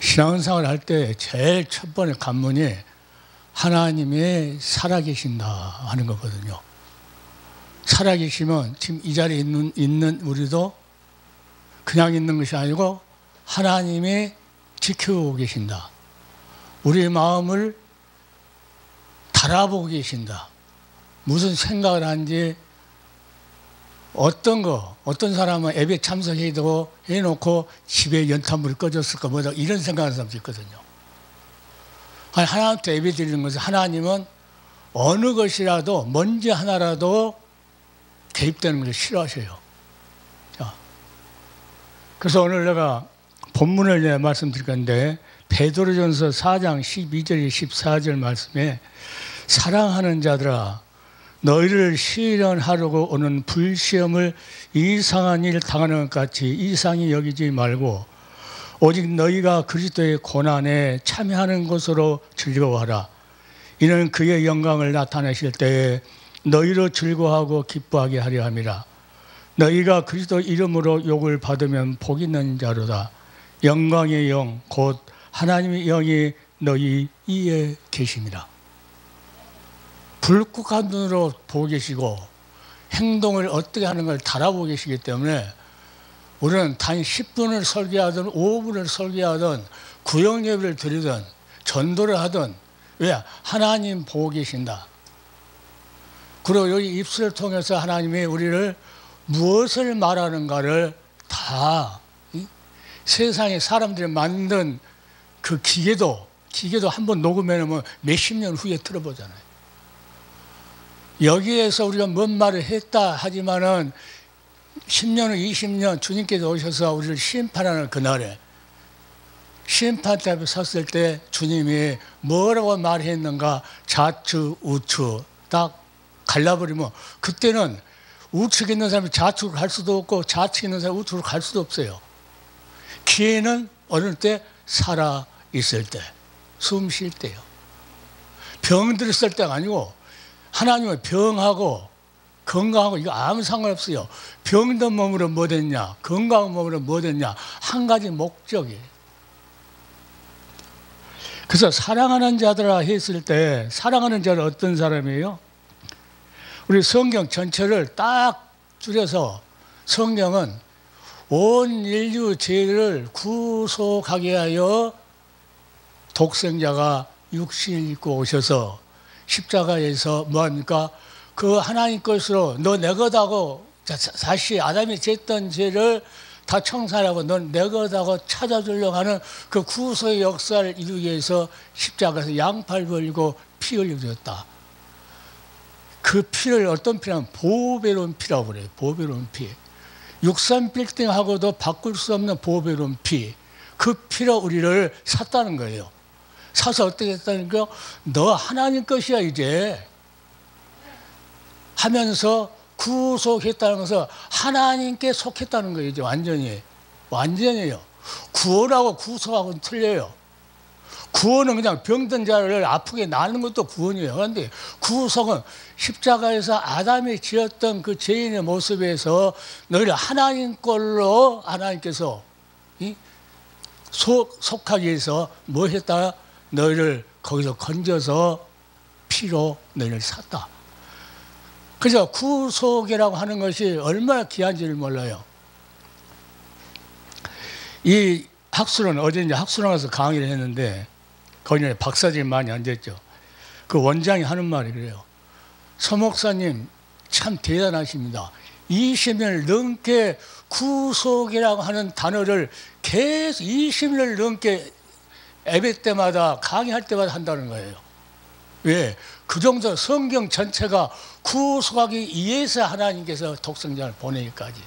신앙생활 할 때 제일 첫 번째 관문이 하나님이 살아계신다 하는 거거든요. 살아계시면 지금 이 자리에 있는 우리도 그냥 있는 것이 아니고 하나님이 지켜보고 계신다. 우리의 마음을 달아보고 계신다. 무슨 생각을 하는지 어떤 사람은 예배 참석해놓고 집에 연탄불이 꺼졌을까 뭐다 이런 생각하는 사람도 있거든요. 하나님께 예배 드리는 것은 하나님은 어느 것이라도 먼지 하나라도 개입되는 것을 싫어하셔요. 자, 그래서 오늘 내가 본문을 말씀드릴 건데 베드로전서 4장 12절 14절 말씀에 사랑하는 자들아 너희를 시련하려고 오는 불시험을 이상한 일 당하는 것 같이 이상히 여기지 말고 오직 너희가 그리스도의 고난에 참여하는 것으로 즐거워하라. 이는 그의 영광을 나타내실 때에 너희로 즐거워하고 기뻐하게 하려 함이라. 너희가 그리스도 이름으로 욕을 받으면 복 있는 자로다. 영광의 영 곧 하나님의 영이 너희 이에 계심이라. 불국한 눈으로 보고 계시고 행동을 어떻게 하는 걸 달아보고 계시기 때문에 우리는 단 10분을 설교하든 5분을 설교하든 구역예배를 드리든 전도를 하든 왜? 하나님 보고 계신다. 그리고 여기 입술을 통해서 하나님이 우리를 무엇을 말하는가를 다 세상에 사람들이 만든 그 기계도 한번 녹음해놓으면 몇십 년 후에 들어보잖아요. 여기에서 우리가 뭔 말을 했다 하지만은 10년 후 20년 주님께서 오셔서 우리를 심판하는 그날에 심판대 앞에 섰을 때 주님이 뭐라고 말했는가 좌측 우측 딱 갈라버리면 그때는 우측에 있는 사람이 좌측으로 갈 수도 없고 좌측에 있는 사람이 우측으로 갈 수도 없어요. 기회는 어느 때 살아있을 때 숨 쉴 때요. 병들었을 때가 아니고 하나님은 병하고 건강하고 이거 아무 상관없어요. 병든 몸으로 뭐 됐냐 건강한 몸으로 뭐 됐냐 한 가지 목적이에요. 그래서 사랑하는 자들아 했을 때 사랑하는 자는 어떤 사람이에요? 우리 성경 전체를 딱 줄여서 성경은 온 인류 죄를 구속하게 하여 독생자가 육신을 입고 오셔서 십자가에서 뭐합니까? 그 하나님 것으로 너 내 것하고 다시 아담이 졌던 죄를 다 청산하고 넌 내 것하고 찾아주려고 하는 그 구속의 역사를 이루기 위해서 십자가에서 양팔 벌리고 피 흘려줬다. 그 피를 어떤 피냐면 보배로운 피라고 그래요. 보배로운 피. 63빌딩하고도 바꿀 수 없는 보배로운 피. 그 피로 우리를 샀다는 거예요. 사서 어떻게 했다는 거요? 너 하나님 것이야 이제 하면서 구속했다는 것은 하나님께 속했다는 거예요. 이제 완전히요. 구원하고 구속하고는 틀려요. 구원은 그냥 병든 자를 아프게 나는 것도 구원이에요. 그런데 구속은 십자가에서 아담이 지었던 그 죄인의 모습에서 너희를 하나님 꼴로 하나님께서 속하기 위해서 뭐 했다? 너희를 거기서 건져서 피로 너희를 샀다. 그래서 구속이라고 하는 것이 얼마나 귀한지를 몰라요. 이 학술은 어제 이제 학술원 가서 강의를 했는데 거기에 박사들이 많이 앉았죠. 그 원장이 하는 말이 그래요. 서 목사님 참 대단하십니다. 20년을 넘게 구속이라고 하는 단어를 계속 20년을 넘게 예배 때마다 강의할 때마다 한다는 거예요. 왜? 그 정도 성경 전체가 구속하기 위해서 하나님께서 독생자를 보내기까지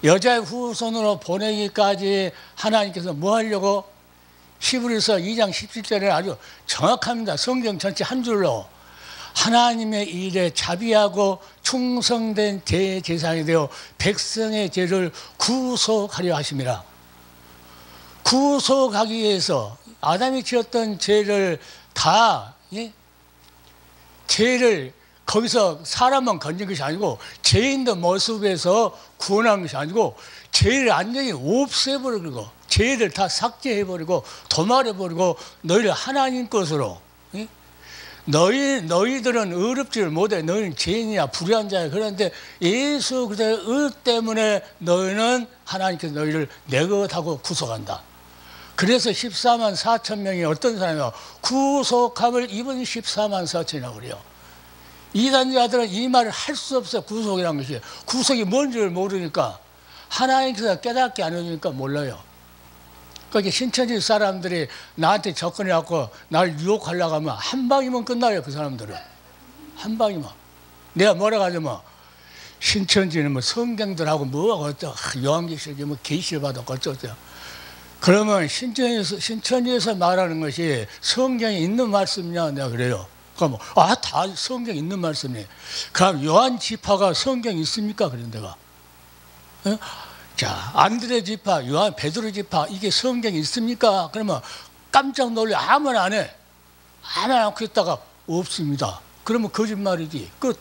여자의 후손으로 보내기까지 하나님께서 뭐 하려고? 히브리서 2장 17절에 아주 정확합니다. 성경 전체 한 줄로 하나님의 일에 자비하고 충성된 대제사장이 되어 백성의 죄를 구속하려 하심이라. 구속하기 위해서 아담이 지었던 죄를 다 죄를 거기서 사람만 건진 것이 아니고 죄인의 모습에서 구원한 것이 아니고 죄를 완전히 없애버리고 죄를 다 삭제해버리고 도말해버리고 너희를 하나님 것으로, 응? 너희들은 의롭지를 못해. 너희는 죄인이야, 불의한 자야. 그런데 예수 그리스도의 의 때문에 너희는 하나님께서 너희를 내 것하고 구속한다. 그래서 14만 4천 명이 어떤 사람이요? 구속함을 입은 14만 4천이라고 그래요. 이단자들은 이 말을 할 수 없어요. 구속이라는 것이. 구속이 뭔지를 모르니까, 하나님께서 깨닫게 안 해주니까 몰라요. 그러니까 신천지 사람들이 나한테 접근해갖고 날 유혹하려고 하면 한 방이면 끝나요. 그 사람들은 한 방이면. 내가 뭐라고 하냐면 신천지는 뭐 성경들하고 뭐하고 어쩌고 요한계시록이 뭐 계시를 받았고 어쩌고저쩌고. 그러면 신천지에서 말하는 것이 성경에 있는 말씀이냐 내가 그래요. 그럼 다 성경 있는 말씀이네. 그럼 요한 지파가 성경 있습니까? 그런 데가. 어? 자, 안드레 지파, 요한 베드로 지파 이게 성경이 있습니까? 그러면 깜짝 놀래 아무나 안 해. 아무나 않고 있다가 없습니다. 그러면 거짓말이지. 끝.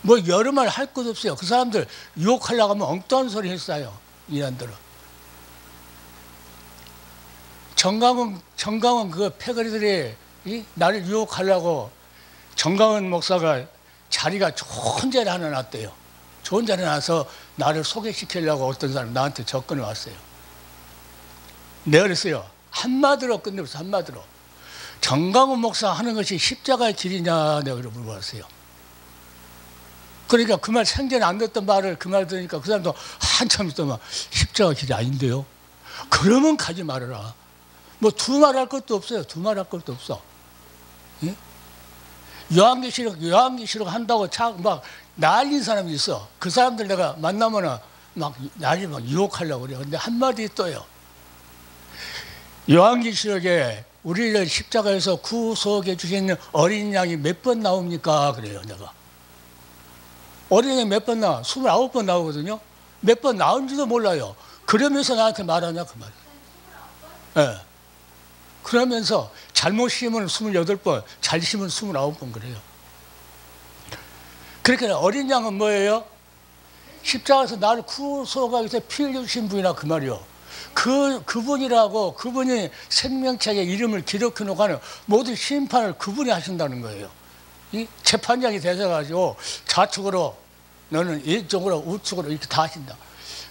뭐 여러 말 할 것 없어요. 그 사람들 유혹하려고 하면 엉뚱한 소리 했어요. 이란들은. 정강원 그 패거리들이 나를 유혹하려고 정강원 목사가 자리가 좋은 자리 하나 놨대요. 좋은 자리 놔서 나를 소개시키려고 어떤 사람 나한테 접근해 왔어요. 내가 그랬어요. 한마디로 끝내버렸어. 한마디로. 정강원 목사 하는 것이 십자가의 길이냐 내가 물어봤어요. 그러니까 그 말 생전에 안 듣던 말을 그 말 들으니까 그 사람도 한참 있더만 십자가 길이 아닌데요. 그러면 가지 말아라. 뭐 두 말 할 것도 없어요. 두 말 할 것도 없어. 예? 요한계시록 한다고 막 난린 사람이 있어. 그 사람들 내가 만나면은 막 난리 막 유혹하려고 그래요. 근데 한마디 또요. 요한계시록에 우리를 십자가에서 구속해 주신 어린 양이 몇 번 나옵니까? 그래요, 내가. 어린 양이 몇 번 나와? 29번 나오거든요. 몇 번 나온지도 몰라요. 그러면서 나한테 말하냐, 그 말이에요. 예. 그러면서 잘못 심으면 28번, 잘 심으면 29번 그래요. 그러니까 어린 양은 뭐예요? 십자가에서 나를 구속하기 위해서 피 흘려주신 분이라 그 말이요. 그분이라고, 그분이 생명책에 이름을 기록해 놓고 하는 모든 심판을 그분이 하신다는 거예요. 이 재판장이 되셔가지고 좌측으로 너는 이쪽으로 우측으로 이렇게 다 하신다.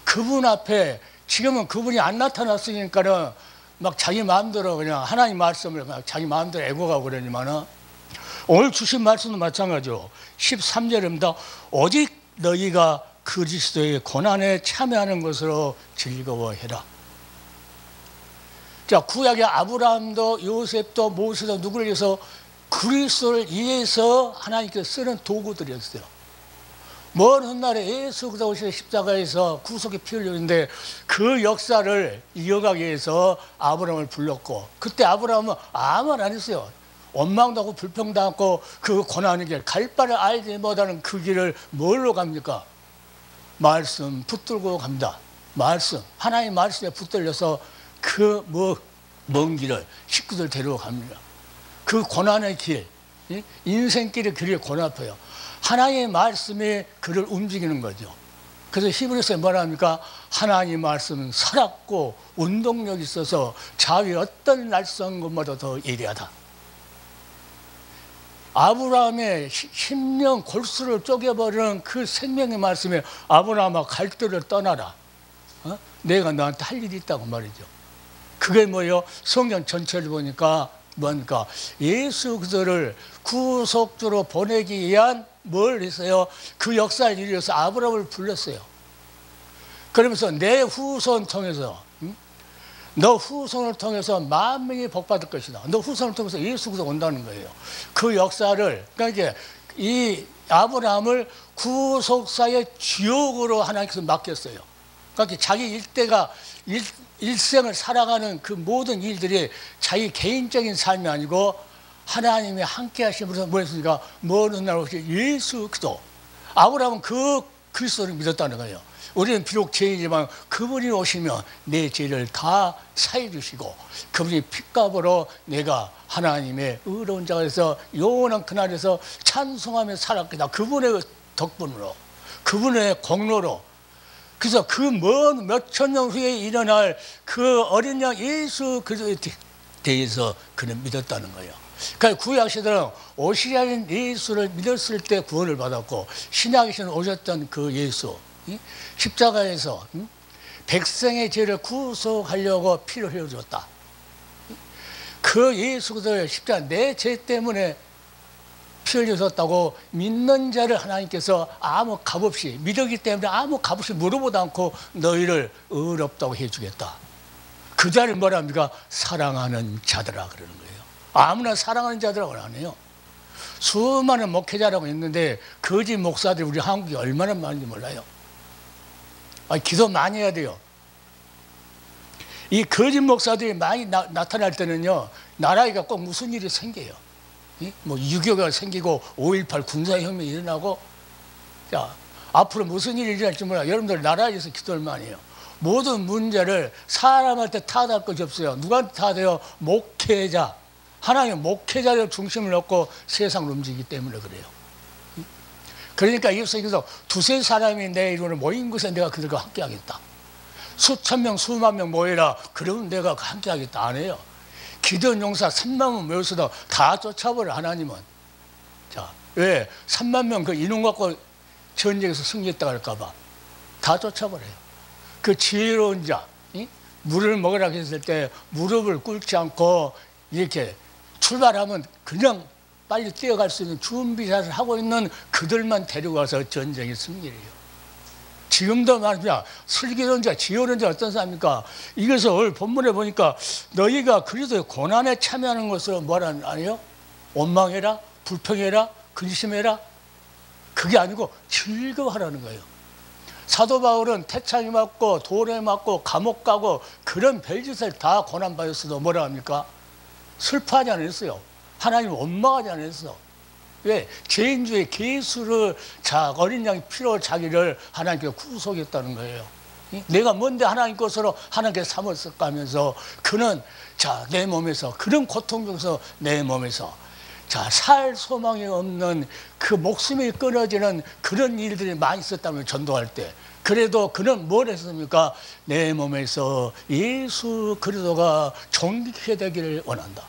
그분 앞에 지금은 그분이 안 나타났으니까는 막 자기 마음대로 그냥 하나님 말씀을 그냥 자기 마음대로 애고가고 그러지만은 오늘 주신 말씀도 마찬가지로 13절입니다. 오직 너희가 그리스도의 고난에 참여하는 것으로 즐거워해라. 자, 구약의 아브라함도 요셉도 모세도 누구를 위해서 그리스도를 위해서 하나님께서 쓰는 도구들이었어요. 먼 훗날에 예수 그리스도 오시는 십자가에서 구속의 피 흘렸는데 그 역사를 이어가기 위해서 아브라함을 불렀고, 그때 아브라함은 아무 말 안 했어요. 원망도 하고 불평당하고 그 고난의 길, 갈 바를 알지 못하는 그 길을 뭘로 갑니까? 말씀 붙들고 갑니다. 말씀, 하나님 말씀에 붙들려서 그 먼 길을 식구들 데리고 갑니다. 그 고난의 길, 인생길의 길이 고나퍼요. 하나님의 말씀이 그를 움직이는 거죠. 그래서 히브리서에 뭐라 합니까? 하나님의 말씀은 살았고 운동력이 있어서 자위 어떤 날선 것보다 더 예리하다. 아브라함의 10년 골수를 쪼개버리는 그 생명의 말씀에 아브라함아 갈대를 떠나라. 내가 너한테 할 일이 있다고 말이죠. 그게 뭐예요? 성경 전체를 보니까 뭔가 예수 그리스도를 구속주로 보내기 위한 뭘 했어요? 그 역사를 이루어서 아브라함을 불렀어요. 그러면서 내 후손 통해서, 너 후손을 통해서 만민이 복받을 것이다. 너 후손을 통해서 예수 그리스도가 온다는 거예요. 그 역사를, 그러니까 이 아브라함을 구속사의 주역으로 하나님께서 맡겼어요. 그러니까 자기 일생을 살아가는 그 모든 일들이 자기 개인적인 삶이 아니고 하나님이 함께 하심으로써 뭐 했습니까? 먼 훗날 오실 예수 그리스도. 아브라함은 그 그리스도를 믿었다는 거예요. 우리는 비록 죄인이지만 그분이 오시면 내 죄를 다 사해 주시고 그분이 핏값으로 내가 하나님의 의로운 자가 돼서 영원한 그날에서 찬송하며 살았겠다. 그분의 덕분으로, 그분의 공로로 그래서 그 먼 몇천 년 후에 일어날 그 어린 양 예수 그리스도에 대해서 그는 믿었다는 거예요. 그러니까 구약 시대는 오시리아인 예수를 믿었을 때 구원을 받았고, 신약에 오셨던 그 예수, 십자가에서 백성의 죄를 구속하려고 피를 흘려줬다. 그 예수 그리스도의 십자가, 내 죄 때문에 피 흘려줬다고 믿는 자를 하나님께서 아무 값없이, 믿었기 때문에 아무 값없이 물어보도 않고 너희를 의롭다고 해주겠다. 그 자를 뭐라 합니까? 사랑하는 자들아 그러는 거예요. 아무나 사랑하는 자들하고는 안 해요. 수많은 목회자라고 있는데 거짓 목사들이 우리 한국에 얼마나 많은지 몰라요. 기도 많이 해야 돼요. 이 거짓 목사들이 많이 나타날 때는요, 나라에가 꼭 무슨 일이 생겨요. 뭐 6.25가 생기고 5.18 군사혁명이 일어나고, 자, 앞으로 무슨 일이 일어날지 몰라요. 여러분들 나라에서 기도를 많이 해요. 모든 문제를 사람한테 탓할 것이 없어요. 누구한테 탓해요? 목회자. 하나님 목회자를 중심을 놓고 세상을 움직이기 때문에 그래요. 그러니까 예수님께서 두세 사람이 내 이름으로 모인 곳에 내가 그들과 함께 하겠다. 수천 명, 수만 명 모여라. 그러면 내가 함께 하겠다. 안 해요. 기도원 용사 3만 명 모였어도 다 쫓아버려, 하나님은. 자, 왜? 3만 명 그 인원 갖고 전쟁에서 승리했다 할까봐 다 쫓아버려요. 그 지혜로운 자, 물을 먹으라고 했을 때 무릎을 꿇지 않고 이렇게 출발하면 그냥 빨리 뛰어갈 수 있는 준비를 하고 있는 그들만 데리고 와서 전쟁의 승리를 해요. 지금도 말입니다. 슬기로운 자, 지혜로운 자 어떤 사람입니까? 이것을 오늘 본문에 보니까 너희가 그리스도의 고난에 참여하는 것으로 뭐라 아니요? 원망해라, 불평해라, 근심해라. 그게 아니고 즐거워하라는 거예요. 사도 바울은 태창이 맞고 돌에 맞고 감옥 가고 그런 별짓을 다 고난받았어도 뭐라 합니까? 슬퍼하지 않았어요. 하나님 원망하지 않았어. 왜? 죄인주의 계수를 어린 양의 피로 자기를 하나님께 구속했다는 거예요. 내가 뭔데 하나님 것으로 하나님께 삼았을까 하면서 그는 내 몸에서 그런 고통 중에서 내 몸에서 살 소망이 없는 그 목숨이 끊어지는 그런 일들이 많이 있었다면 전도할 때, 그래도 그는 뭘 했습니까? 내 몸에서 예수 그리스도가 존귀케 되기를 원한다.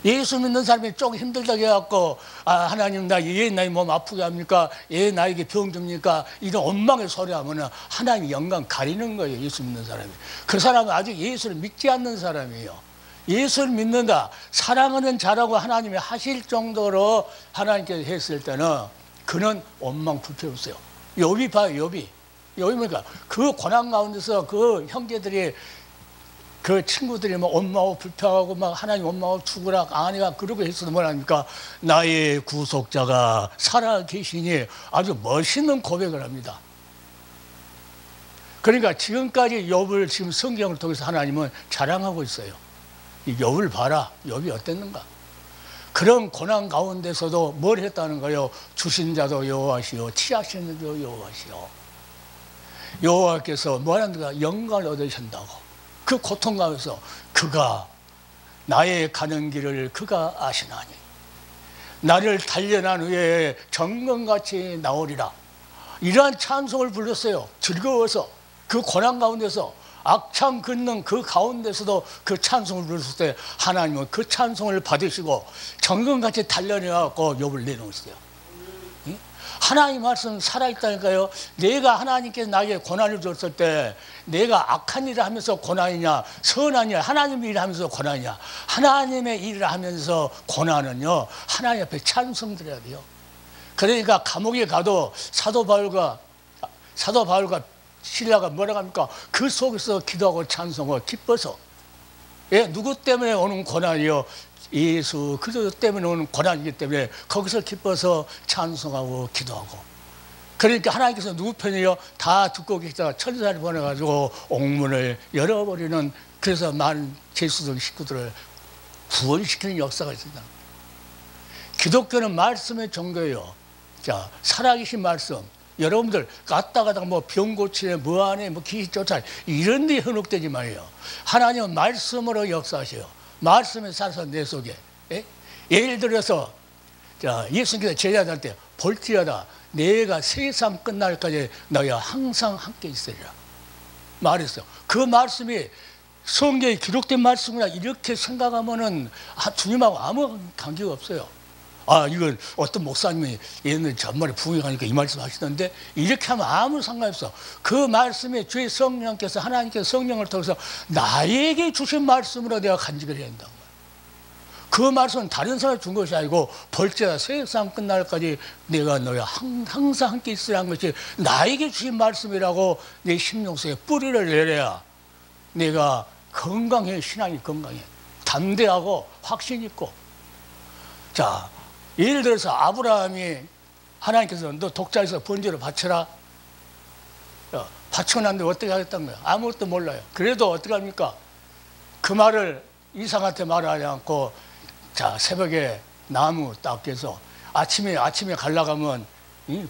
예수 믿는 사람이 조금 힘들다고 해갖고 하나님 얘 나의 몸 아프게 합니까? 얘 나에게 병 줍니까? 이런 원망의 소리 하면 하나님의 영광 가리는 거예요. 예수 믿는 사람이. 그 사람은 아직 예수를 믿지 않는 사람이에요. 예수를 믿는다, 사랑하는 자라고 하나님이 하실 정도로 하나님께서 했을 때는 그는 원망 불평 없어요. 욥이 봐요. 욥이 뭡니까? 그 고난 가운데서 그 형제들이 그 친구들이 막 원망하고 불평하고 막 하나님 원망하고 죽으라 아내가 그러고 했어도 뭐랍니까? 나의 구속자가 살아 계시니 아주 멋있는 고백을 합니다. 그러니까 지금까지 욥을 지금 성경을 통해서 하나님은 자랑하고 있어요. 이 욥을 봐라. 욥이 어땠는가? 그런 고난 가운데서도 뭘 했다는 거예요? 주신 자도 여호와시오, 취하시는 자도 여호와시오. 여호와께서 뭐하는가? 영광을 얻으신다고. 그 고통 가운데서 그가 나의 가는 길을 그가 아시나니 나를 단련한 후에 정금같이 나오리라. 이러한 찬송을 불렀어요. 즐거워서 그 고난 가운데서 악창 긋는 그 가운데서도 그 찬송을 불렀을 때 하나님은 그 찬송을 받으시고 정금같이 단련해갖고 욥을 내놓으세요. 하나님 말씀 살아있다니까요. 내가 하나님께서 나에게 고난을 줬을 때 내가 악한 일을 하면서 고난이냐 선한 일, 하나님의 일을 하면서 고난이냐. 하나님의 일을 하면서 고난은요 하나님 앞에 찬송드려야 돼요. 그러니까 감옥에 가도 사도 바울과 신라가 뭐라고 합니까? 그 속에서 기도하고 찬송하고 기뻐서. 누구 때문에 오는 고난이요? 예수 그리스도 때문에 오는 고난이기 때문에 거기서 기뻐서 찬송하고 기도하고. 그러니까 하나님께서 누구 편이요? 다 듣고 계시다가 천사를 보내가지고 옥문을 열어버리는, 그래서 많은 제수들 식구들을 구원시키는 역사가 있습니다. 기독교는 말씀의 종교예요. 살아계신 말씀. 여러분들 갔다가다가 뭐 병 고치네, 뭐 하네, 뭐 귀신 쫓아내 이런 데 현혹되지 말아요. 하나님은 말씀으로 역사하셔요. 말씀에 살아서 내 속에. 예를 들어서 예수님께서 제자들한테 볼지어다 내가 세상 끝날까지 너희와 항상 함께 있으리라 말했어요. 그 말씀이 성경에 기록된 말씀이라 이렇게 생각하면은 주님하고 아무 관계가 없어요. 이건 어떤 목사님이 옛날에 전말에 부흥하니까 이 말씀 하시던데 이렇게 하면 아무 상관없어. 그 말씀에 주의 성령께서 하나님께서 성령을 통해서 나에게 주신 말씀으로 내가 간직을 해야 한다고. 그 말씀은 다른 사람이 준 것이 아니고 벌죄다 세상 끝날까지 내가 너희와 항상 함께 있으라는 것이 나에게 주신 말씀이라고 내 심령 속에 뿌리를 내려야 내가 건강해. 신앙이 건강해. 담대하고 확신 있고. 자, 예를 들어서 아브라함이 하나님께서 너 독자에서 번제를 바쳐라. 바쳐놨는데 어떻게 하겠다는 거야? 아무것도 몰라요. 그래도 어떻게 합니까? 그 말을 이삭한테 말하지 않고 자 새벽에 나무 딱 깨서 아침에 가려고 하면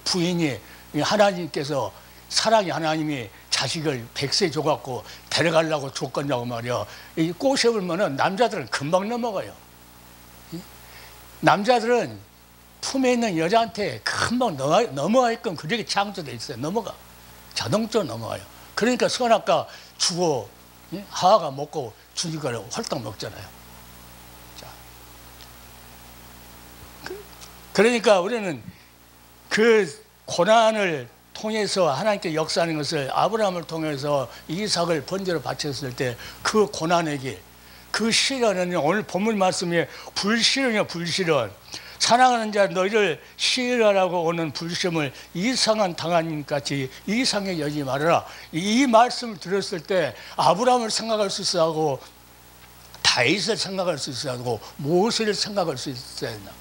부인이 하나님께서 사랑의 하나님이 자식을 100세 줘갖고 데려가려고 줬겠냐고 말이야. 이 꽃에 울면은 남자들은 금방 넘어가요. 남자들은 품에 있는 여자한테 금방 넘어가게끔 그렇게 창조되어 있어요. 넘어가. 자동적으로 넘어가요. 그러니까 선악과 주고 하와가 먹고 주니까 홀딱 먹잖아요. 자. 그러니까 우리는 그 고난을 통해서 하나님께 역사하는 것을 아브라함을 통해서 이삭을 번제로 바쳤을 때 그 고난의 길, 그 시련은 오늘 본문 말씀에 불시련이요 불시련. 사랑하는 자 너희를 시련하고 오는 불시험을 이상한 당한 같이 이상하게 여기지 말아라. 이 말씀을 들었을 때 아브라함을 생각할 수 있어야 하고 다윗을 생각할 수 있어야 하고 모세를 생각할 수 있어야 한다.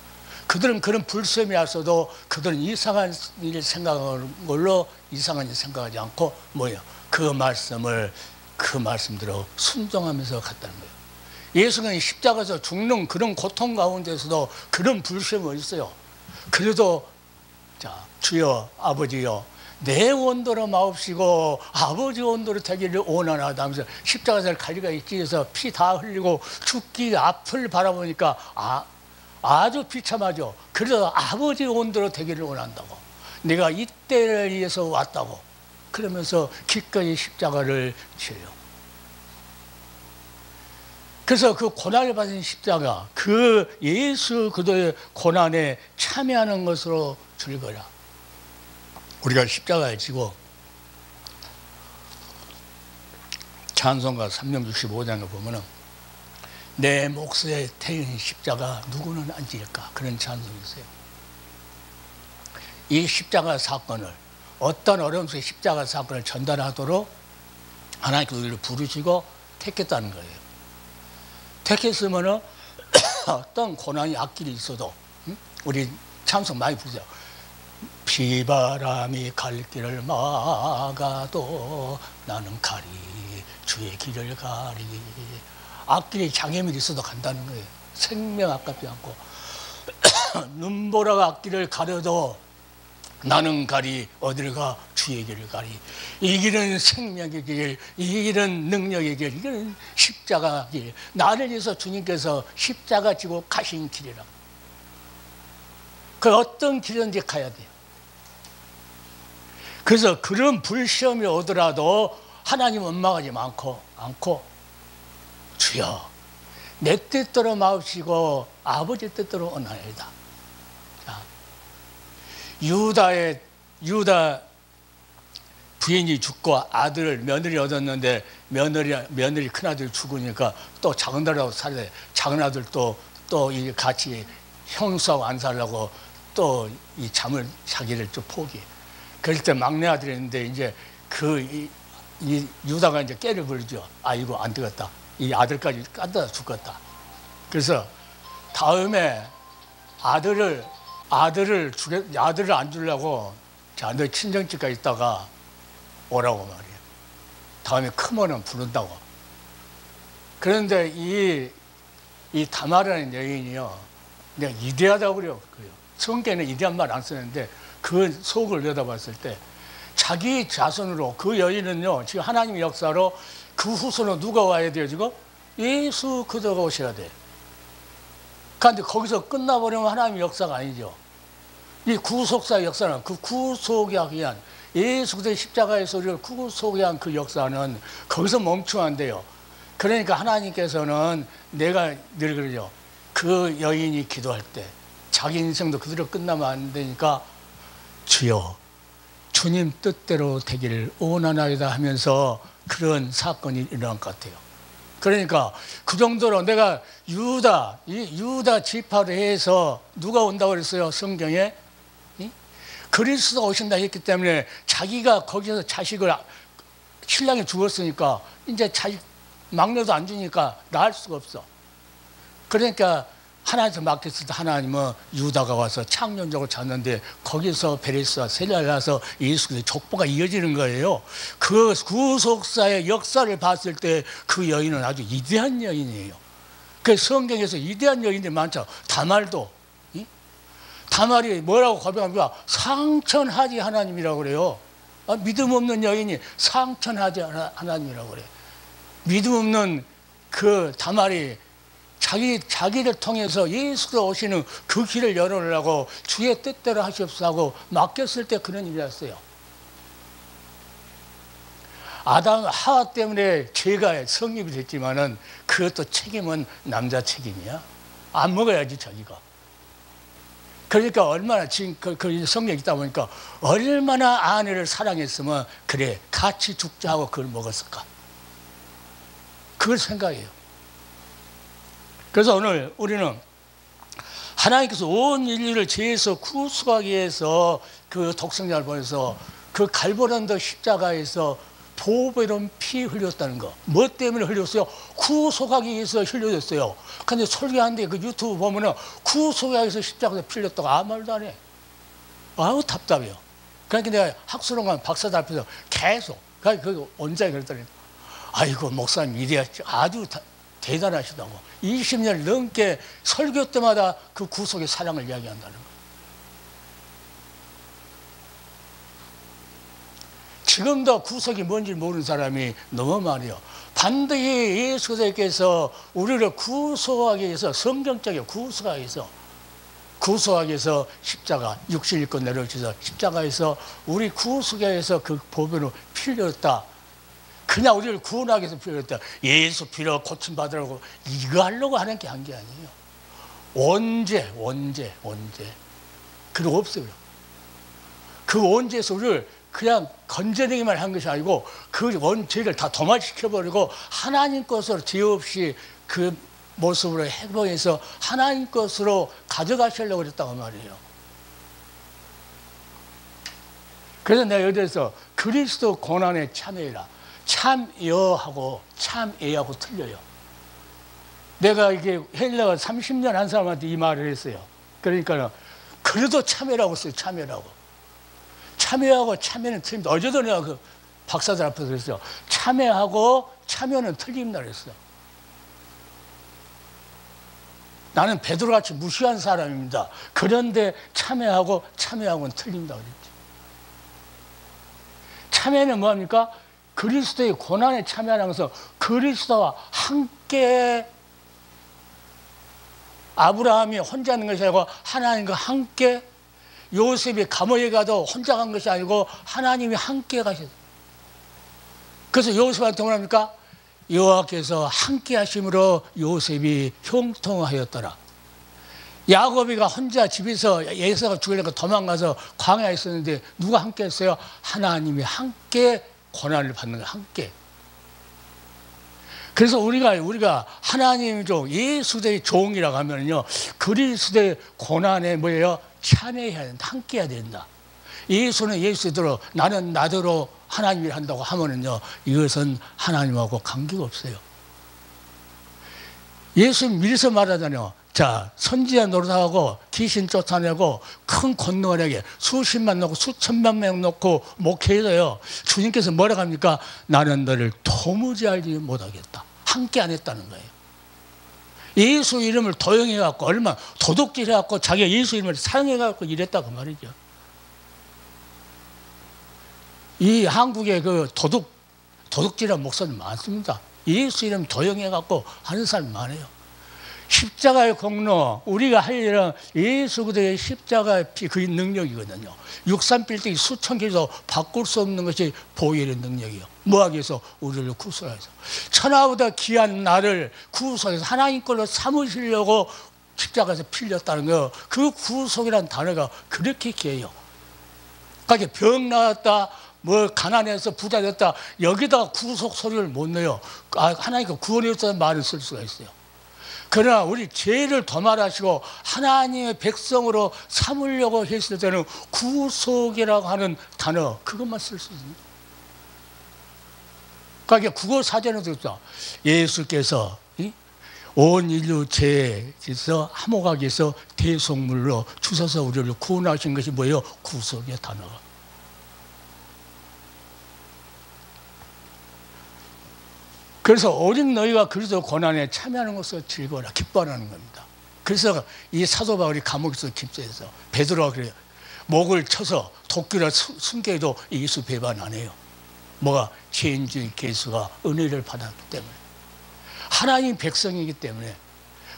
그들은 그런 불시험이 왔어도 그들은 이상한 일을 생각하는 걸로 이상한 일 생각하지 않고 뭐예요? 그 말씀대로 순종하면서 갔다는 거예요. 예수는 십자가에서 죽는 그런 고통 가운데서도 그런 불시험이 있어요. 그래도 자 주여 아버지여 내 원대로 마옵시고 아버지 원대로 되기를 원하나이다 하면서 십자가에서 갈리가 있기 위해서 피 다 흘리고 죽기 앞을 바라보니까 아주 비참하죠. 그래서 아버지 원대로 되기를 원한다고. 내가 이때를 위해서 왔다고. 그러면서 기꺼이 십자가를 지어요. 그래서 그 고난을 받은 십자가, 그 예수 그리스도의 고난에 참여하는 것으로 즐거라. 우리가 십자가를 지고 찬송가 365장에 보면은 내 몫에 태인 십자가 누구는 안 지릴까? 그런 찬송이 있어요. 이 십자가 사건을 어떤 어려움 속에 십자가 사건을 전달하도록 하나님께서 우리를 부르시고 택했다는 거예요. 택했으면은 어떤 고난이 앞길이 있어도 우리 찬송 많이 부르죠. 비바람이 갈 길을 막아도 나는 가리 주의 길을 가리. 앞길에 장애물이 있어도 간다는 거예요. 생명 아깝지 않고 눈보라가 앞길을 가려도 나는 가리 어디를 가 주의 길을 가리. 이 길은 생명의 길, 이 길은 능력의 길, 이 길은 십자가 길. 나를 위해서 주님께서 십자가 지고 가신 길이라. 그 어떤 길인지 가야 돼요. 그래서 그런 불시험이 오더라도 하나님 원망하지 않고 주여 내 뜻대로 마옵시고 아버지 뜻대로 원하나이다. 유다 부인이 죽고 며느리 얻었는데 며느리 큰아들 죽으니까 또 작은아들하고 살래. 작은아들 또 같이 형수하고 안 살려고 또 이 잠을 자기를 좀 포기해. 그럴 때 막내 아들이 있는데 이제 이 유다가 이제 깨를 부르죠. 이거 안 되겠다. 이 아들까지 깐다 죽겠다. 그래서 다음에 아들을 안 주려고 자, 너 친정집까지 있다가 오라고 말이에요. 다음에 크면은 부른다고. 그런데 이 다마라는 여인이요, 내가 이대하다고 그래요. 성경에는 이대한 말 안 쓰는데 그 속을 내다봤을 때 자기 자손으로 그 여인은요, 지금 하나님의 역사로 그 후손으로 누가 와야 돼요, 지금? 예수 그리스도가 오셔야 돼. 그런데 거기서 끝나버리면 하나님의 역사가 아니죠. 이 구속사 역사는 그 구속에 의한 예수 그리스도의 십자가에서 우리를 구속에 한 그 역사는 거기서 멈추면 안 돼요. 그러니까 하나님께서는 내가 늘 그러죠. 그 여인이 기도할 때 자기 인생도 그대로 끝나면 안 되니까 주여 주님 뜻대로 되기를 원하나이다 하면서 그런 사건이 일어난 것 같아요. 그러니까 그 정도로 내가 유다 지파로 해서 누가 온다고 그랬어요? 성경에 그리스도가 오신다 했기 때문에 자기가 거기서 자식을 신랑이 죽었으니까 이제 자식 막내도 안 주니까 낳을 수가 없어. 그러니까 하나님한테 맡겼을 때 하나님은 유다가 와서 창년적으로 잤는데 거기서 베레스와 세례를 나서 예수 그리스도의 족보가 이어지는 거예요. 그 구속사의 역사를 봤을 때 그 여인은 아주 위대한 여인이에요. 그 성경에서 위대한 여인들이 많죠. 다말도. 다말이 뭐라고 고백합니까? 상천하지 하나님이라고 그래요. 믿음 없는 여인이 상천하지 하나님이라고 그래요. 믿음 없는 그 다말이 자기를 통해서 예수가 오시는 그 길을 열어놓으라고 주의 뜻대로 하시옵소서 하고 맡겼을 때 그런 일이 났어요. 아담 하와 때문에 죄가 성립이 됐지만은 그것도 책임은 남자 책임이야. 안 먹어야지 자기가. 그러니까 얼마나 지금 그 성경에 있다 보니까 얼마나 아내를 사랑했으면 그래 같이 죽자 하고 그걸 먹었을까. 그걸 생각해요. 그래서 오늘 우리는 하나님께서 온 인류를 죄에서 구속하기 위해서 그 독생자를 보내서 그 갈보란도 십자가에서 보배로운 피 흘렸다는 거. 뭐 때문에 흘렸어요? 구속하기 위해서 흘려졌어요. 근데 설교하는데 그 유튜브 보면은 구속하기 위해서 십자가에서 피 흘렸다고 아무 말도 안 해. 아우 답답해요. 그러니까 내가 학술원관 박사들 앞에서 계속 그 원장이 그랬더니 아이고 목사님 이래야지 아주 대단하시다고 20년 넘게 설교 때마다 그 구속의 사랑을 이야기한다는 거예요. 지금도 구속이 뭔지 모르는 사람이 너무 많아요. 반드시 예수 그리스도께서 우리를 구속하기 위해서 성경적인 구속하기 위해서 십자가 육신일권 내려주셔서 십자가에서 우리 구속하기 위해서 그 보배로 피 흘렸다. 그냥 우리를 구원하기 위해서 피 흘렸다. 예수 피로 고침받으라고 이거 하려고 하는 게 한 게 아니에요. 언제 그리고 없어요. 그 언제에서 우리를 그냥 건져내기만 한 것이 아니고 그 원죄를 다 도말시켜버리고 하나님 것으로 죄 없이 그 모습으로 해방해서 하나님 것으로 가져가시려고 그랬다고 말이에요. 그래서 내가 여기서 그리스도 고난에 참여해라. 참여하고 참애하고 틀려요. 내가 이게 헬라가 30년 한 사람한테 이 말을 했어요. 그러니까 그래도 참여라고 했어요. 참여하고 참여는 틀립니다. 어제도 내가 그 박사들 앞에서 그랬어요. 참여하고 참여는 틀립니다 그랬어요. 나는 베드로같이 무시한 사람입니다. 그런데 참여하고는 틀립니다 그랬죠. 참여는 뭐합니까? 그리스도의 고난에 참여하면서 그리스도와 함께 아브라함이 혼자 하는 것이 아니고 하나님과 함께 요셉이 감옥에 가도 혼자 간 것이 아니고 하나님이 함께 가셨어요. 그래서 요셉한테 뭐랍니까? 여호와께서 함께 하심으로 요셉이 형통하였더라. 야곱이가 혼자 집에서 에서가 죽으려고 도망가서 광야에 있었는데 누가 함께 했어요? 하나님이 함께 고난을 받는 거예요. 함께. 그래서 우리가 하나님의 종, 예수의 종이라고 하면요, 그리스도의 고난에 뭐예요? 참여해야 된다. 함께 해야 된다. 예수는 예수대로 나는 나대로 하나님을 한다고 하면은요, 이것은 하나님하고 관계가 없어요. 예수님 미리서 말하잖아요. 자, 선지자 노릇하고 귀신 쫓아내고 큰 권능을 하게 수십만 놓고 수천만 명 놓고 목회해서요. 주님께서 뭐라고 합니까? 나는 너를 도무지 알지 못하겠다. 함께 안 했다는 거예요. 예수 이름을 도용해갖고 얼마나 도둑질해갖고 자기가 예수 이름을 사용해갖고 이랬다고 말이죠. 이 한국에 그 도둑질한 목사님 많습니다. 예수 이름 도용해갖고 하는 사람 많아요. 십자가의 공로, 우리가 할 일은 예수 그리스도의 십자가의 피, 그 능력이거든요. 63빌딩 수천 개에서 바꿀 수 없는 것이 보혈의 능력이요. 뭐하기 위해서? 우리를 구속해서. 천하보다 귀한 나를 구속해서 하나님 걸로 삼으시려고 십자가에서 필렸다는 거. 그 구속이라는 단어가 그렇게 귀해요. 그러니까 병 나았다, 뭐 가난해서 부자 됐다, 여기다가 구속 소리를 못 내요. 하나님께 구원이 없다는 말을 쓸 수가 있어요. 그러나 우리 죄를 도말하시고 하나님의 백성으로 삼으려고 했을 때는 구속이라고 하는 단어, 그것만 쓸 수 있습니다. 그러니까 국어 사전에도 그렇죠. 예수께서 온 인류 죄에서 함옥하기 위해서 대속물로 주셔서 우리를 구원하신 것이 뭐예요? 구속의 단어가. 그래서 오직 너희가 그리스도 고난에 참여하는 것을 즐거워라, 기뻐하는 겁니다. 그래서 이 사도 바울이 감옥에서 깁스해서 베드로가 그래요. 목을 쳐서 도끼를 숨게 해도 예수 배반 안 해요. 뭐가? 죄인주의 개수가 은혜를 받았기 때문에. 하나님 백성이기 때문에.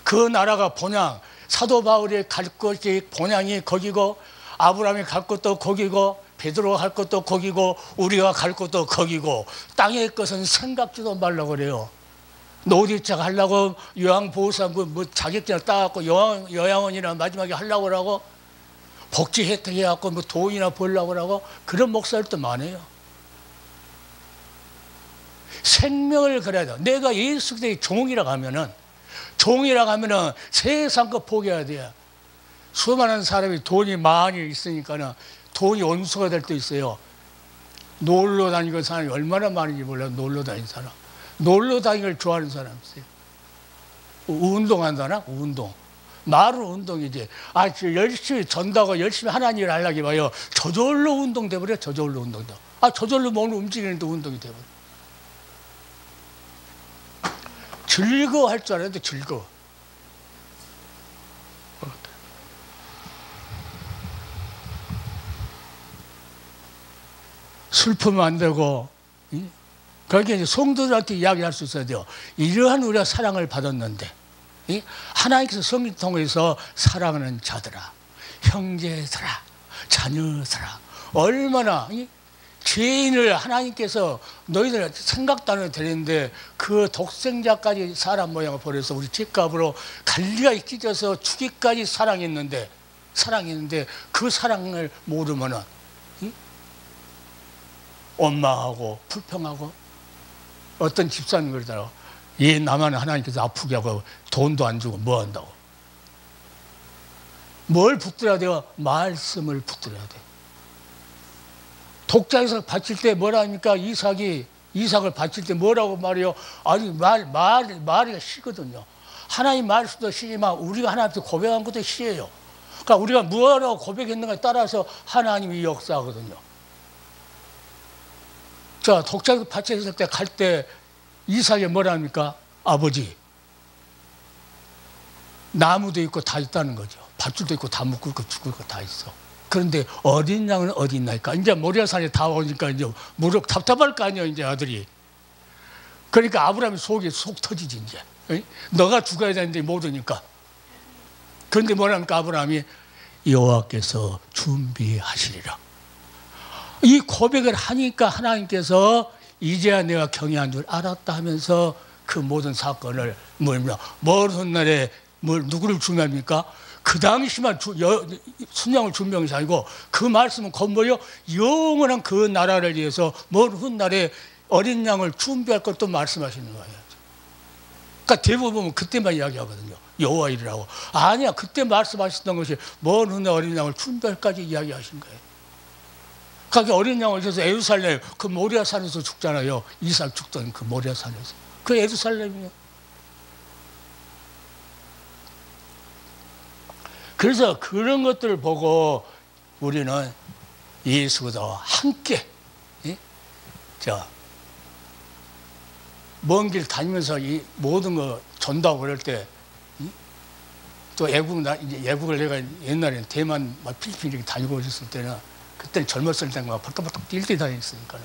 그 나라가 본향, 사도 바울이 갈 것이 본향이 거기고, 아브라함이 갈 것도 거기고, 베드로가 갈 것도 거기고, 우리가 갈 것도 거기고, 땅의 것은 생각지도 말라고 그래요. 노디자가 하려고 요양보호사 뭐 자격증을 따갖고 요양원이나 마지막에 하려고 하고, 복지 혜택 해갖고 뭐 돈이나 벌려고 하고, 그런 목사들도 많아요. 생명을 걸어야 돼. 내가 예수 그리스도의 종이라고 하면은, 세상 거 포기해야 돼요. 수많은 사람이 돈이 많이 있으니까는 돈이 원수가 될 때 있어요. 놀러 다니는 사람이 얼마나 많은지 몰라요. 놀러 다니는 사람. 놀러 다니는 걸 좋아하는 사람 있어요. 운동한다나? 운동. 말은 운동이지. 열심히 전다고 열심히 하나님 일을 하려고 봐요. 저절로 운동 돼버려. 저절로 운동 돼. 저절로 몸을 움직이는데 운동이 돼버려. 즐거워할 줄 알았는데 즐거워. 슬프면 안 되고, 그러니까 이제 성도들한테 이야기할 수 있어야 돼요. 이러한 우리가 사랑을 받았는데, 하나님께서 성령 통해서 사랑하는 자들아, 형제들아, 자녀들아, 얼마나 죄인을 하나님께서 너희들 생각도 안 해도 되는데 그 독생자까지 사람 모양을 버려서 우리 죗값으로 갈리가 찢어서 죽기까지 사랑했는데 그 사랑을 모르면은 원망하고 불평하고, 어떤 집사님 그러더라고. 얘 나만 하나님께서 아프게 하고 돈도 안 주고 뭐 한다고. 뭘 붙들어야 돼요? 말씀을 붙들어야 돼. 독자에서 바칠 때 뭐라 합니까? 이삭을 바칠 때 뭐라고 말해요? 아니 말이 시거든요. 하나님 말씀도 시지만 우리가 하나님한테 고백한 것도 시예요. 그러니까 우리가 뭐라고 고백했는가에 따라서 하나님이 역사하거든요. 자, 독자에서 바쳤을 때 갈 때 이삭이 뭐라 합니까? 아버지, 나무도 있고 다 있다는 거죠. 밧줄도 있고 다 묶을 거 죽을 거 다 있어. 그런데 어린 양은 어디 있나니까? 이제 모리아산에 다 오니까 이제 무릎 답답할 거 아니에요, 이제 아들이. 그러니까 아브라함이 속이 속 터지지, 이제. 너가 죽어야 되는데 모르니까. 그런데 뭐랍니까? 아브라함이 여호와께서 준비하시리라. 이 고백을 하니까 하나님께서 이제야 내가 경외한 줄 알았다 하면서 그 모든 사건을 먼 훗날에 누구를 준비합니까? 그 당시만 순양을 준비한 것이 아니고 그 말씀은 뭐예요? 영원한 그 나라를 위해서 먼 훗날에 어린 양을 준비할 것도 말씀하시는 거예요. 그러니까 대부분 그때만 이야기하거든요. 여호와 일이라고. 아니야, 그때 말씀하셨던 것이 먼 훗날 어린 양을 준비할까지 이야기하신 거예요. 그러니까 어린 양을 위해서 예루살렘 그 모리아산에서 죽잖아요. 이삭 죽던 그 모리아산에서. 그 예루살렘이에요. 그래서 그런 것들을 보고 우리는 예수와 함께 먼 길 다니면서 이 모든 거 전다고 그럴 때 또 애국을 내가 옛날에 대만 필리핀 이렇게 다니고 있었을 때는 그때는 젊었을 때는 막 벌떡벌떡 뛸 때 다녔으니까.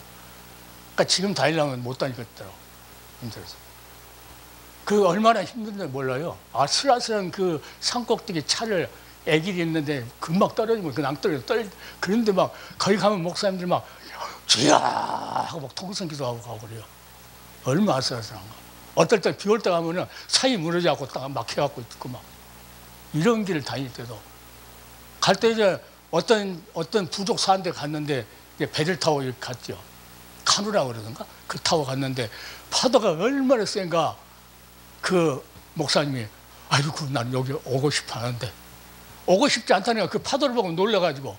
그러니까 지금 다니려면 못 다니겠더라고. 힘들어서. 그 얼마나 힘든지 몰라요. 아슬아슬한 그 산꼭대기 차를 애길이 있는데 금방 떨어지면 그냥 떨어져. 그런데 막 거기 가면 목사님들 막 주야 하고 막 통성 기도하고 가고 그래요. 얼마나 아슬아슬한가. 어떨 때 비 올 때 가면은 사이 무너져갖고 딱 막혀갖고 있고 막 이런 길을 다닐 때도 갈 때 이제 어떤 부족 사는 데 갔는데 이제 배를 타고 이렇게 갔죠. 카누라고 그러던가? 그 타고 갔는데 파도가 얼마나 센가. 그 목사님이 아이고 나는 여기 오고 싶어 하는데 오고 싶지 않다니까 그 파도를 보고 놀라가지고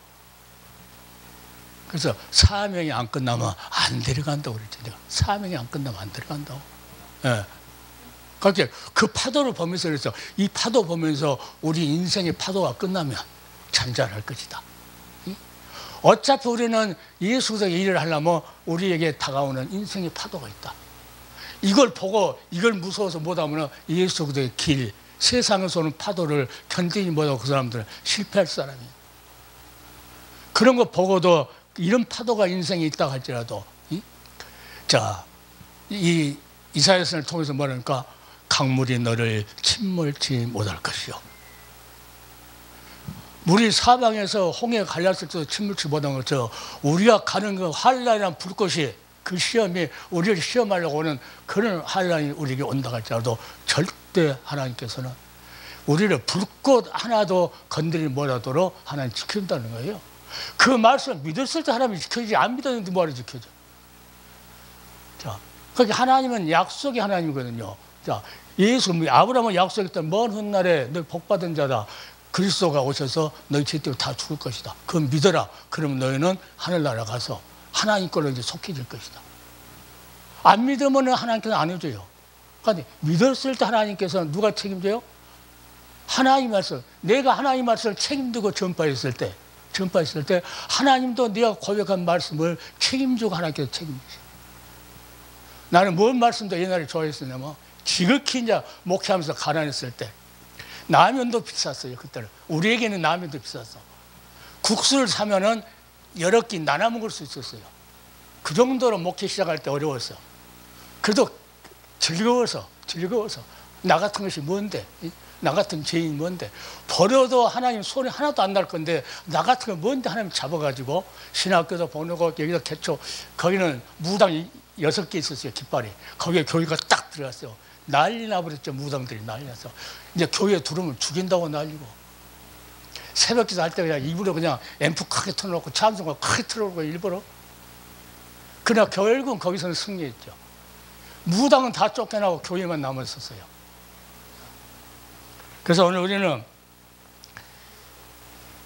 그래서 사명이 안 끝나면 안 데려간다고 그랬죠. 내가 사명이 안 끝나면 안 데려간다고. 예. 그렇게 그 파도를 보면서 그래서 이 파도 보면서 우리 인생의 파도가 끝나면 잔잔할 것이다. 어차피 우리는 예수 그리스도의 일을 하려면 우리에게 다가오는 인생의 파도가 있다. 이걸 보고 이걸 무서워서 못하면 예수 그리스도의 길, 세상에서 오는 파도를 견디지 못하고 그 사람들은 실패할 사람이에요. 그런 거 보고도 이런 파도가 인생에 있다 할지라도 자, 이 이사야서를 통해서 뭐라니까 강물이 너를 침몰치 못할 것이요. 물이 사방에서 홍해 갈랐을 때도 침몰치 못한 것처럼 우리가 가는 그 환난이란 불꽃이 그 시험이 우리를 시험하려고 오는 그런 환난이 우리에게 온다 할지라도 절대 하나님께서는 우리를 불꽃 하나도 건드리지 못하도록 하나님 지킨다는 거예요. 그 말씀을 믿었을 때 하나님이 지켜주지 안 믿었는데 뭐하러 지켜줘. 자, 그러니까 하나님은 약속의 하나님이거든요. 자, 예수, 아브라함은 약속했던 먼 훗날에 너 복받은 자다. 그리스도가 오셔서 너희 죄때문에 다 죽을 것이다. 그건 믿어라. 그러면 너희는 하늘나라 가서 하나님 걸로 이제 속해질 것이다. 안 믿으면 하나님께서 안 해줘요. 그런데 믿었을 때 하나님께서는 누가 책임져요? 하나님 말씀. 내가 하나님 말씀을 책임지고 전파했을 때 하나님도 네가 고백한 말씀을 책임지고 하나님께서 책임지죠. 나는 뭔 말씀도 옛날에 좋아했었냐면 지극히 이제 목회하면서 가난했을 때 라면도 비쌌어요. 그때는 우리에게는 라면도 비쌌어. 국수를 사면은 여러 끼 나눠 먹을 수 있었어요. 그 정도로 목회 시작할 때 어려웠어. 그래도 즐거워서 나 같은 것이 뭔데? 나 같은 죄인이 뭔데? 버려도 하나님 손이 하나도 안 날 건데 나 같은 건 뭔데 하나님 잡아가지고 신학교도 보내고 여기다 개초 거기는 무당 6개 있었어요. 깃발이. 거기에 교회가 딱 들어갔어요. 난리 나버렸죠. 무당들이 난리 나서. 이제 교회에 들어오면 죽인다고 난리고. 새벽 기도 할 때 그냥 입으로 그냥 앰프 크게 틀어놓고 찬송가 크게 틀어놓고 일부러. 그러나 결국은 거기서는 승리했죠. 무당은 다 쫓겨나고 교회만 남았었어요. 그래서 오늘 우리는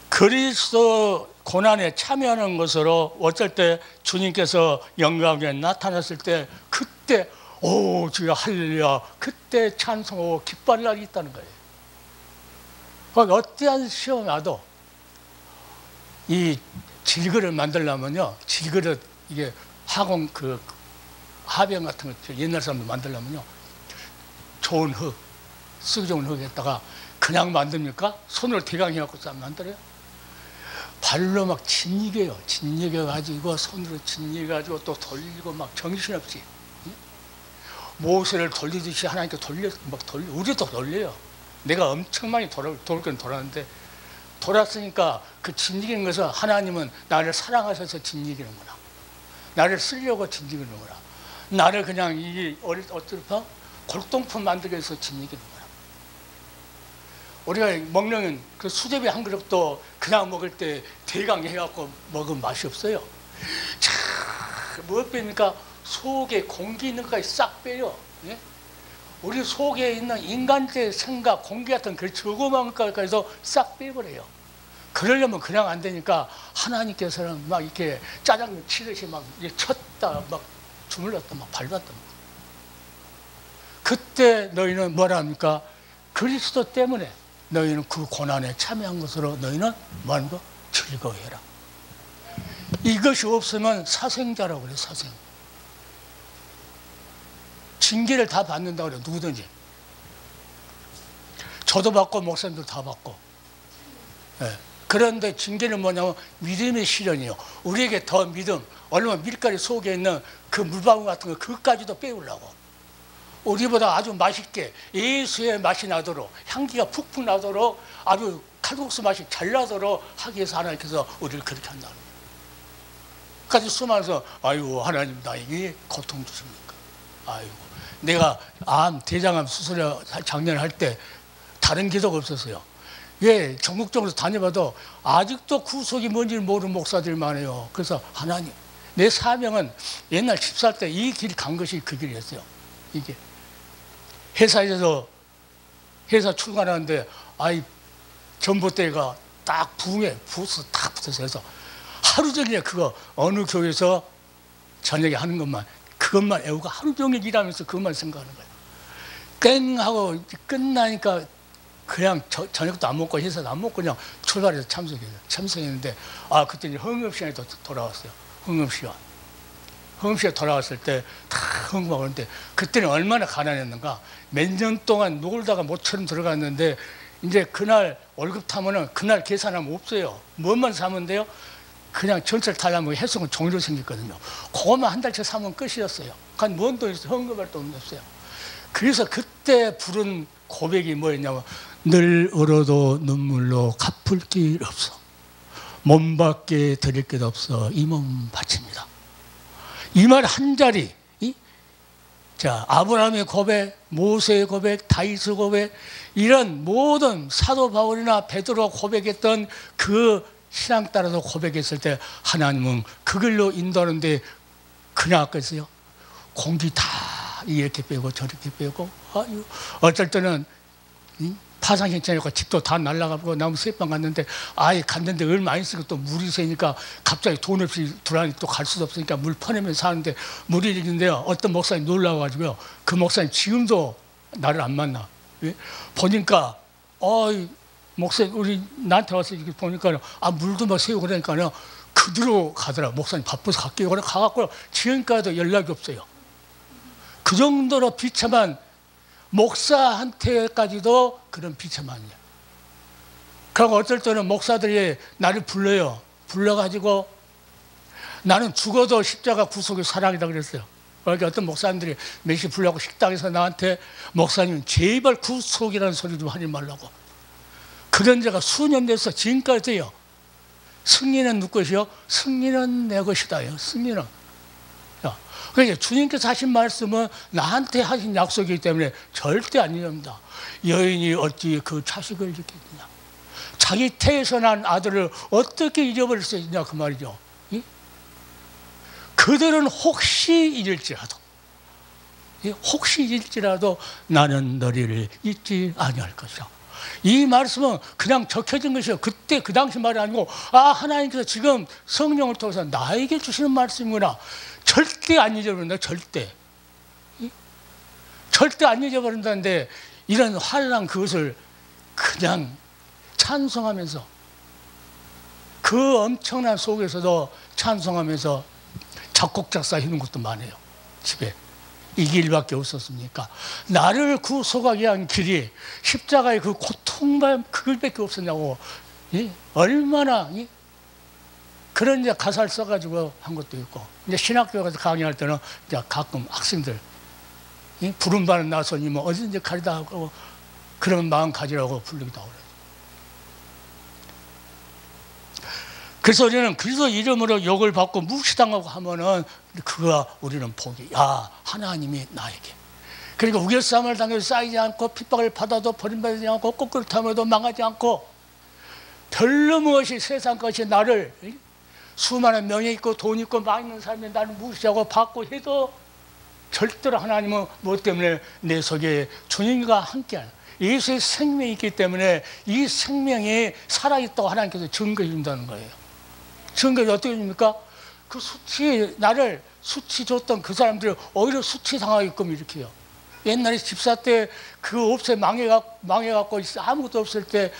그리스도 고난에 참여하는 것으로 어쩔 때 주님께서 영광에 나타났을 때 그때 오 주여 할렐루야 그때 찬송하고 기뻐할 날이 있다는 거예요. 그러니까 어떠한 시험이 와도 이 질그릇 만들려면요, 질그릇 이게 화공 그 화병 같은 거 옛날 사람들 만들려면요 좋은 흙, 쓰기 좋은 흙에다가 그냥 만듭니까? 손으로 대강해갖고 만들어요? 발로 막 짓이겨요. 짓이겨가지고 손으로 짓이겨가지고 또 돌리고 막 정신없이 모세를 돌리듯이 하나님께 우리도 돌려요. 내가 엄청 많이 돌 건 돌았는데 돌았으니까 그 짓이기는 것은 하나님은 나를 사랑하셔서 짓이기는구나. 나를 쓰려고 짓이기는구나. 나를 그냥 이게 어떨까? 골동품 만들기 위해서 짓이기는구나. 우리가 먹는 그 수제비 한 그릇도 그냥 먹을 때 대강 해갖고 먹으면 맛이 없어요. 자, 뭐 뺍니까? 속에 공기 있는 것까지 싹 빼요. 예? 우리 속에 있는 인간의 생각, 공기 같은 그 저거만 것까지도 싹 빼버려요. 그러려면 그냥 안 되니까 하나님께서는 막 이렇게 짜장 치듯이 막 쳤다, 막 주물렀다, 막 밟았다. 그때 너희는 뭐라 합니까? 그리스도 때문에 너희는 그 고난에 참여한 것으로 너희는 뭐하는 거? 즐거워해라. 이것이 없으면 사생자라고 그래요, 사생. 징계를 다 받는다고 그래요, 누구든지. 저도 받고 목사님도 다 받고. 네. 그런데 징계는 뭐냐면 믿음의 실현이요. 우리에게 더 믿음, 얼마나 밀가루 속에 있는 그 물방울 같은 거 그것까지도 빼우려고. 우리보다 아주 맛있게 예수의 맛이 나도록, 향기가 푹푹 나도록, 아주 칼국수 맛이 잘 나도록 하기 위해서 하나님께서 우리를 그렇게 한다는 거예요. 까지 수많아서 아이고 하나님 나에게 고통 주십니까? 아이고 내가 대장암 수술 작년에 할 때 다른 기도가 없었어요. 왜 전국적으로 다녀봐도 아직도 구속이 뭔지 모르는 목사들이 많아요. 그래서 하나님 내 사명은 옛날 집사할 때 이 길 간 것이 그 길이었어요. 이게 회사에서 회사 출근하는데 전봇대가 딱 부흥에 부스 딱 붙어서 해서 하루 종일 그거 어느 교회에서 저녁에 하는 그것만 애우고 하루 종일 일하면서 그것만 생각하는 거예요. 땡 하고 끝나니까 그냥 저녁도 안 먹고 회사도 안 먹고 그냥 출발해서 참석했는데 그때 이제 흥업 시간에 돌아왔어요. 흥업 시간 돌아왔을 때 다 흥업하고 그러는데 그때는 얼마나 가난했는가. 몇 년 동안 놀다가 모처럼 들어갔는데 이제 그날 월급 타면은 그날 계산하면 없어요. 뭐만 사면 돼요? 그냥 전철 타려면 해수은 종이로 생겼거든요. 그것만 한 달치 사면 끝이었어요. 그건 뭔 돈이 있어요? 헌금할 돈도 없어요. 그래서 그때 부른 고백이 뭐였냐면 늘 울어도 눈물로 갚을 길 없어. 몸밖에 드릴 게 없어. 이 몸 바칩니다. 이 말 한 자리. 자, 아브라함의 고백, 모세의 고백, 다윗의 고백, 이런 모든 사도 바울이나 베드로가 고백했던 그 신앙 따라서 고백했을 때 하나님은 그 길로 인도하는데 그냥 아꼈어요. 공기 다 이렇게 빼고 저렇게 빼고 어쩔 때는 파상현천이니까 집도 다 날아가고 나무 쇠방 갔는데 갔는데 얼마 안 있으니까 또 물이 새니까 갑자기 돈 없이 두라니 또 갈 수도 없으니까 물 퍼내면서 사는데 물이 있는데요. 어떤 목사님 놀라워가지고요. 그 목사님 지금도 나를 안 만나. 예? 보니까 목사님 우리 나한테 와서 이렇게 보니까 물도 막 새우고 그러니까요. 그대로 가더라. 목사님 바빠서 갈게요. 그래 가갖고 지금까지도 연락이 없어요. 그 정도로 비참한 목사한테까지도 그런 비참함이야. 그리고 어떨 때는 목사들이 나를 불러요. 불러가지고 나는 죽어도 십자가 구속의 사랑이다 그랬어요. 그러니까 어떤 목사님들이 몇시 불러고 식당에서 나한테 목사님 제발 구속이라는 소리 좀 하지 말라고. 그런 자가 수년 돼서 지금까지요. 승리는 누구 것이요? 승리는 내 것이다요. 승리는. 그러니까 주님께서 하신 말씀은 나한테 하신 약속이기 때문에 절대 안 잊습니다. 여인이 어찌 그 자식을 잃겠느냐. 자기 태에서 난 아들을 어떻게 잊어버릴 수 있냐 그 말이죠. 그들은 혹시 잊을지라도 나는 너희를 잊지 아니할 것이라. 이 말씀은 그냥 적혀진 것이요. 그때 그 당시 말이 아니고 하나님께서 지금 성령을 통해서 나에게 주시는 말씀이구나. 절대 안 잊어버린다. 절대 안 잊어버린다는데 이런 환난 그것을 그냥 찬송하면서 그 엄청난 속에서도 찬송하면서 작곡 작사하는 것도 많아요. 집에 이 길밖에 없었습니까? 나를 구속하기 위한 길이 십자가의 그 고통만 그걸밖에 없었냐고. 얼마나 그런 이제 가사를 써가지고 한 것도 있고, 이제 신학교에 가서 강의할 때는 이제 가끔 학생들, 부름받은 나선이면 어디든지 가리다 하고 그런 마음 가지라고 부르기도 하고. 그래서 우리는 그리스도 이름으로 욕을 받고 무시당하고 하면은 그거 우리는 복이, 하나님이 나에게. 그러니까 우겨싸움을 당해도 쌓이지 않고 핍박을 받아도 버림받지 않고 ቁ꾸릇하면도 망하지 않고 별로 무엇이 세상 것이 나를 수많은 명예 있고 돈 있고 많이 있는 사람이 나를 무시하고 받고 해도 절대로 하나님은 무엇 때문에 내 속에 주님과 함께하는 예수의 생명이 있기 때문에 이 생명이 살아있다고 하나님께서 증거해 준다는 거예요. 증거가 어떻게 됩니까? 그 나를 수치 줬던 그 사람들이 오히려 수치 당하게끔 이렇게 해요. 옛날에 집사 때 그 옵세 망해갖고 아무것도 없을 때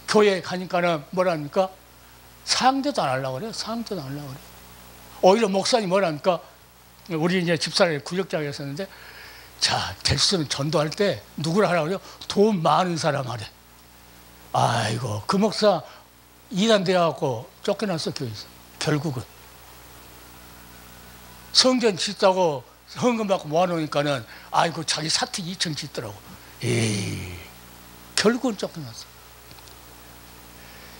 교회 가니까는 뭐라 합니까? 상대도 안 하려고 그래요. 상대도 안 하려고 그래요. 오히려 목사님 뭐라 합니까? 우리 이제 집사람이 구역장이었었는데, 자, 될 수 있으면 전도할 때 누구를 하라고 그래요? 돈 많은 사람 하래. 아이고, 그 목사 이단돼갖고 쫓겨났어, 교회에서. 결국은. 성전 짓다고 헌금 받고 모아놓으니까는 아이고 자기 사택 2층 짓더라고. 결국은 쫓겨났어.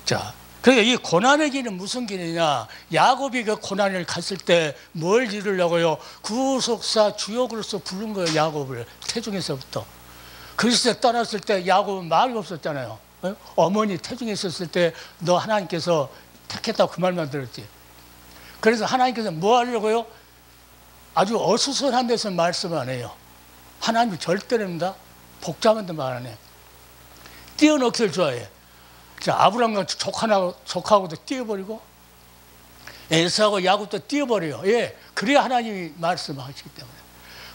자, 그러니까 이 고난의 길은 무슨 길이냐? 야곱이 그 고난을 갔을 때 뭘 이루려고요? 구속사 주역으로서 부른 거예요. 야곱을 태중에서부터. 그리스도에 떠났을 때 야곱은 말이 없었잖아요. 어머니 태중에 있었을 때 너 하나님께서 택했다고 그 말만 들었지. 그래서 하나님께서 뭐 하려고요? 아주 어수선한 데서 말씀 안 해요. 하나님이 절대랍니다. 복잡한 데 말 안 해. 띄어넣기를 좋아해. 자, 아브라함과 족하고도 띄어버리고 에사하고 야곱도 띄어버려요. 예, 그래야 하나님이 말씀하시기 때문에.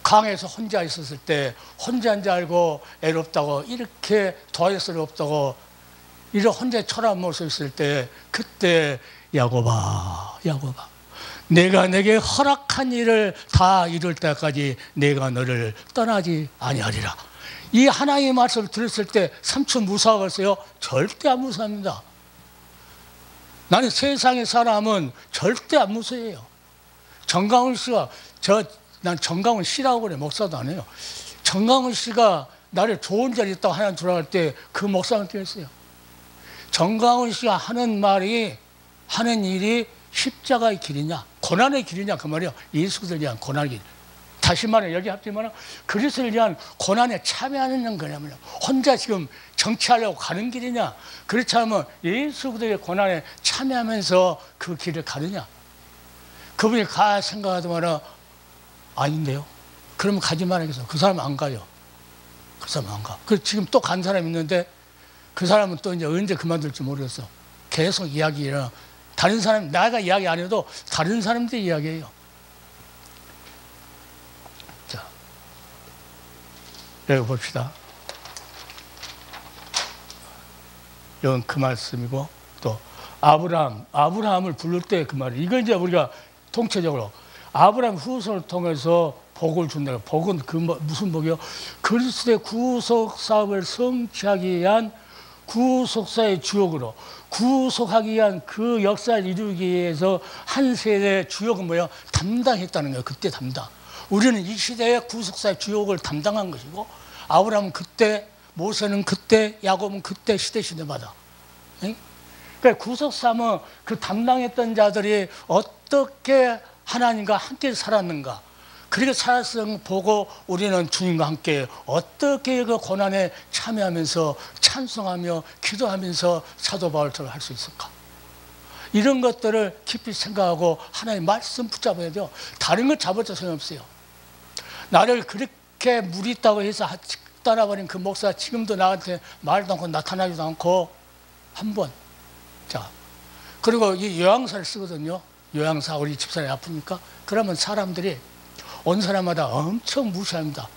강에서 혼자 있었을 때 혼자인 줄 알고 애롭다고 이렇게 도와줄수없다고 이렇게 혼자 초라한 모습 있을 때 그때 야곱아 내가 내게 허락한 일을 다 이룰 때까지 내가 너를 떠나지 아니하리라. 이 하나님의 말씀을 들었을 때 삼촌 무서워했어요? 절대 안 무서워합니다. 나는 세상의 사람은 절대 안 무서워해요. 정강훈 씨가 난 정강훈 씨라고 그래. 목사도 안 해요. 정강훈 씨가 나를 좋은 자리에 있다고 하나님 들어갈 때 그 목사는 뛰었어요. 정강훈 씨가 하는 일이 십자가의 길이냐 고난의 길이냐 그 말이에요. 예수를 위한 고난의 길. 다시 말해 여기 합치면 그리스도를 위한 고난에 참여하는 거냐면 혼자 지금 정치하려고 가는 길이냐, 그렇지 않으면 예수 그리스도의 고난에 참여하면서 그 길을 가느냐. 그분이 가 생각하더만 아닌데요. 그러면 가지 말아야겠어. 그 사람 안 가요. 그 사람 안 가. 그 지금 또 간 사람이 있는데 그 사람은 또 이제 언제 그만둘지 모르겠어. 계속 이야기를 다른 사람, 내가 이야기 안 해도 다른 사람들이 이야기해요. 자, 여기 봅시다. 이건 그 말씀이고 또 아브라함을 부를 때 그 말이 이거 이제 우리가 통체적으로 아브라함 후손을 통해서 복을 준다. 복은 그 무슨 복이요? 그리스도의 구속 사업을 성취하기 위한 구속사의 주역으로 구속하기 위한 그 역사를 이루기 위해서 한 세대의 주역은 뭐예요? 담당했다는 거예요. 그때 담당. 우리는 이 시대의 구속사의 주역을 담당한 것이고 아브라함은 그때, 모세는 그때, 야곱은 그때 시대마다. 그러니까 구속사는 그 담당했던 자들이 어떻게 하나님과 함께 살았는가, 그렇게 살았을 보고 우리는 주님과 함께 어떻게 그 고난에 참여하면서 찬송하며 기도하면서 사도 바울처럼 할 수 있을까. 이런 것들을 깊이 생각하고 하나님의 말씀 붙잡아야 돼요. 다른 걸 잡아도 소용없어요. 나를 그렇게 무리 있다고 해서 떠나버린 그 목사가 지금도 나한테 말도 않고 나타나지도 않고 한 번. 자, 그리고 이 요양사를 쓰거든요. 요양사, 우리 집사람이 아프니까. 그러면 사람들이 온 사람마다 엄청 무시합니다.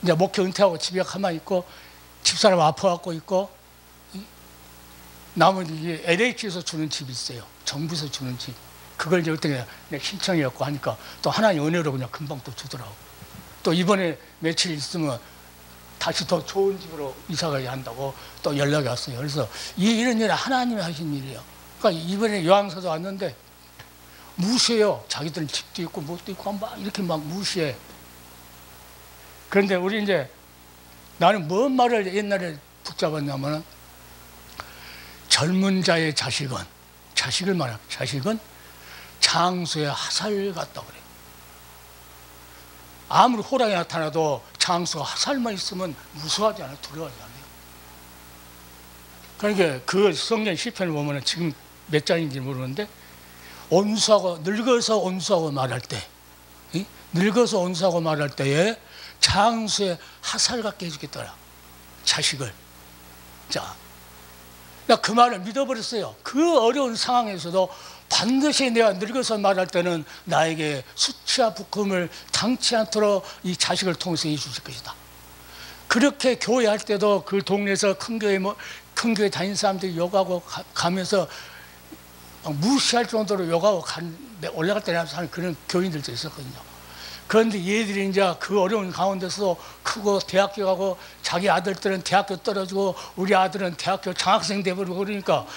이제 목회 은퇴하고 집에 가만히 있고 집사람 아파갖고 있고 나머지 LH에서 주는 집이 있어요. 정부에서 주는 집. 그걸 이제 어떻게 내가 신청해갖고 하니까 또 하나님 은혜로 그냥 금방 또 주더라고. 또 이번에 며칠 있으면 다시 더 좋은 집으로 이사가야 한다고 또 연락이 왔어요. 그래서 이런 일은 하나님이 하신 일이에요. 그러니까 이번에 요양사도 왔는데 무시해요. 자기들은 집도 있고 뭣도 있고 막 이렇게 막 무시해. 그런데 우리 이제 나는 뭔 말을 옛날에 붙잡았냐면 젊은 자의 자식을 말하면 자식은 장수의 화살 같다고 그래요. 아무리 호랑이 나타나도 장수가 화살만 있으면 무서워하지 않아요. 두려워하지 않아요. 그러니까 그 성경 시편을 보면 지금 몇 장인지 모르는데 늙어서 온수하고 말할 때, 늙어서 온수하고 말할 때에 장수의 화살 같게 해주겠더라. 자식을. 자, 나 그 말을 믿어버렸어요. 그 어려운 상황에서도 반드시 내가 늙어서 말할 때는 나에게 수치와 부끄러움을 당치 않도록 이 자식을 통해서 해주실 것이다. 그렇게 교회 할 때도 그 동네에서 큰 교회 다니는 사람들이 욕하고 가면서 무시할 정도로 욕하고 올라갈 때 하는 그런 교인들도 있었거든요. 그런데 얘들이 이제 그 어려운 가운데서 크고 대학교 가고 자기 아들들은 대학교 떨어지고 우리 아들은 대학교 장학생 돼버리고 그러니까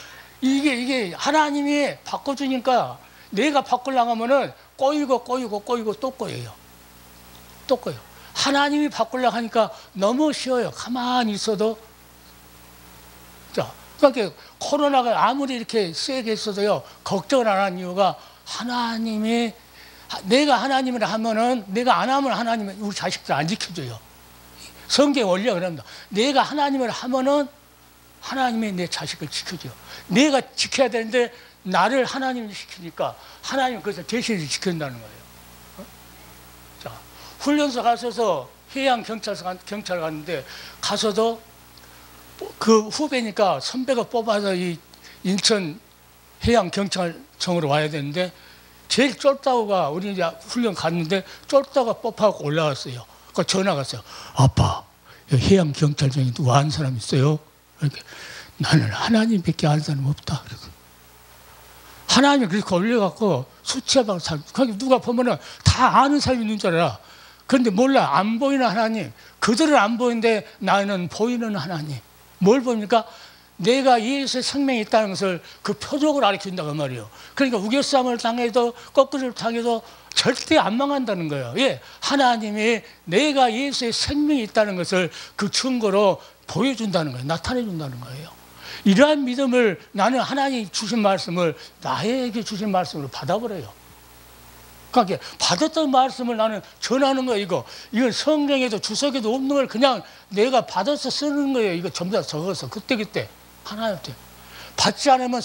이게 하나님이 바꿔주니까 내가 바꾸려고 하면은 꼬이고 또 꼬여요. 또 꼬여. 하나님이 바꾸려고 하니까 너무 쉬워요. 가만히 있어도. 자, 그러니까 코로나가 아무리 이렇게 세게 있어도요, 걱정을 안 하는 이유가 하나님이, 내가 하나님을 하면은, 내가 안 하면 하나님은 우리 자식들 안 지켜줘요. 성경 원리가 그럽니다. 내가 하나님을 하면은 하나님이 내 자식을 지켜줘요. 내가 지켜야 되는데 나를 하나님이 지키니까 하나님은 그래서 대신에 지킨다는 거예요. 자, 훈련소 가서서 해양 경찰 갔는데 가서도 그 후배니까 선배가 뽑아서 이 인천 해양 경찰청으로 와야 되는데 제일 쫄다고가 우리 이제 훈련 갔는데 쫄다가 뽑아갖고 올라왔어요. 그 전화가 왔어요. 아빠, 여기 해양 경찰청에 누가 아는 사람 있어요? 이렇게 나는 하나님밖에 아는 사람 없다. 하나님이 그렇게 올려갖고 수치하고 누가 보면은 다 아는 사람이 있는 줄 알아. 그런데 몰라. 안 보이는 하나님. 그들은 안 보이는데 나는 보이는 하나님. 뭘 보니까 내가 예수의 생명이 있다는 것을 그 표적으로 가르친다고 말이에요. 그러니까 우겨싸움을 당해도 거꾸로 당해도 절대 안 망한다는 거예요. 예, 하나님이 내가 예수의 생명이 있다는 것을 그 증거로 보여준다는 거예요. 나타내준다는 거예요. 이러한 믿음을 나는 하나님이 주신 말씀을 나에게 주신 말씀으로 받아버려요. 그러니까 받았던 말씀을 나는 전하는 거예요. 이건 성경에도 주석에도 없는 걸 그냥 내가 받아서 쓰는 거예요. 이거 전부 다 적어서 그때 하나님한테 받지 않으면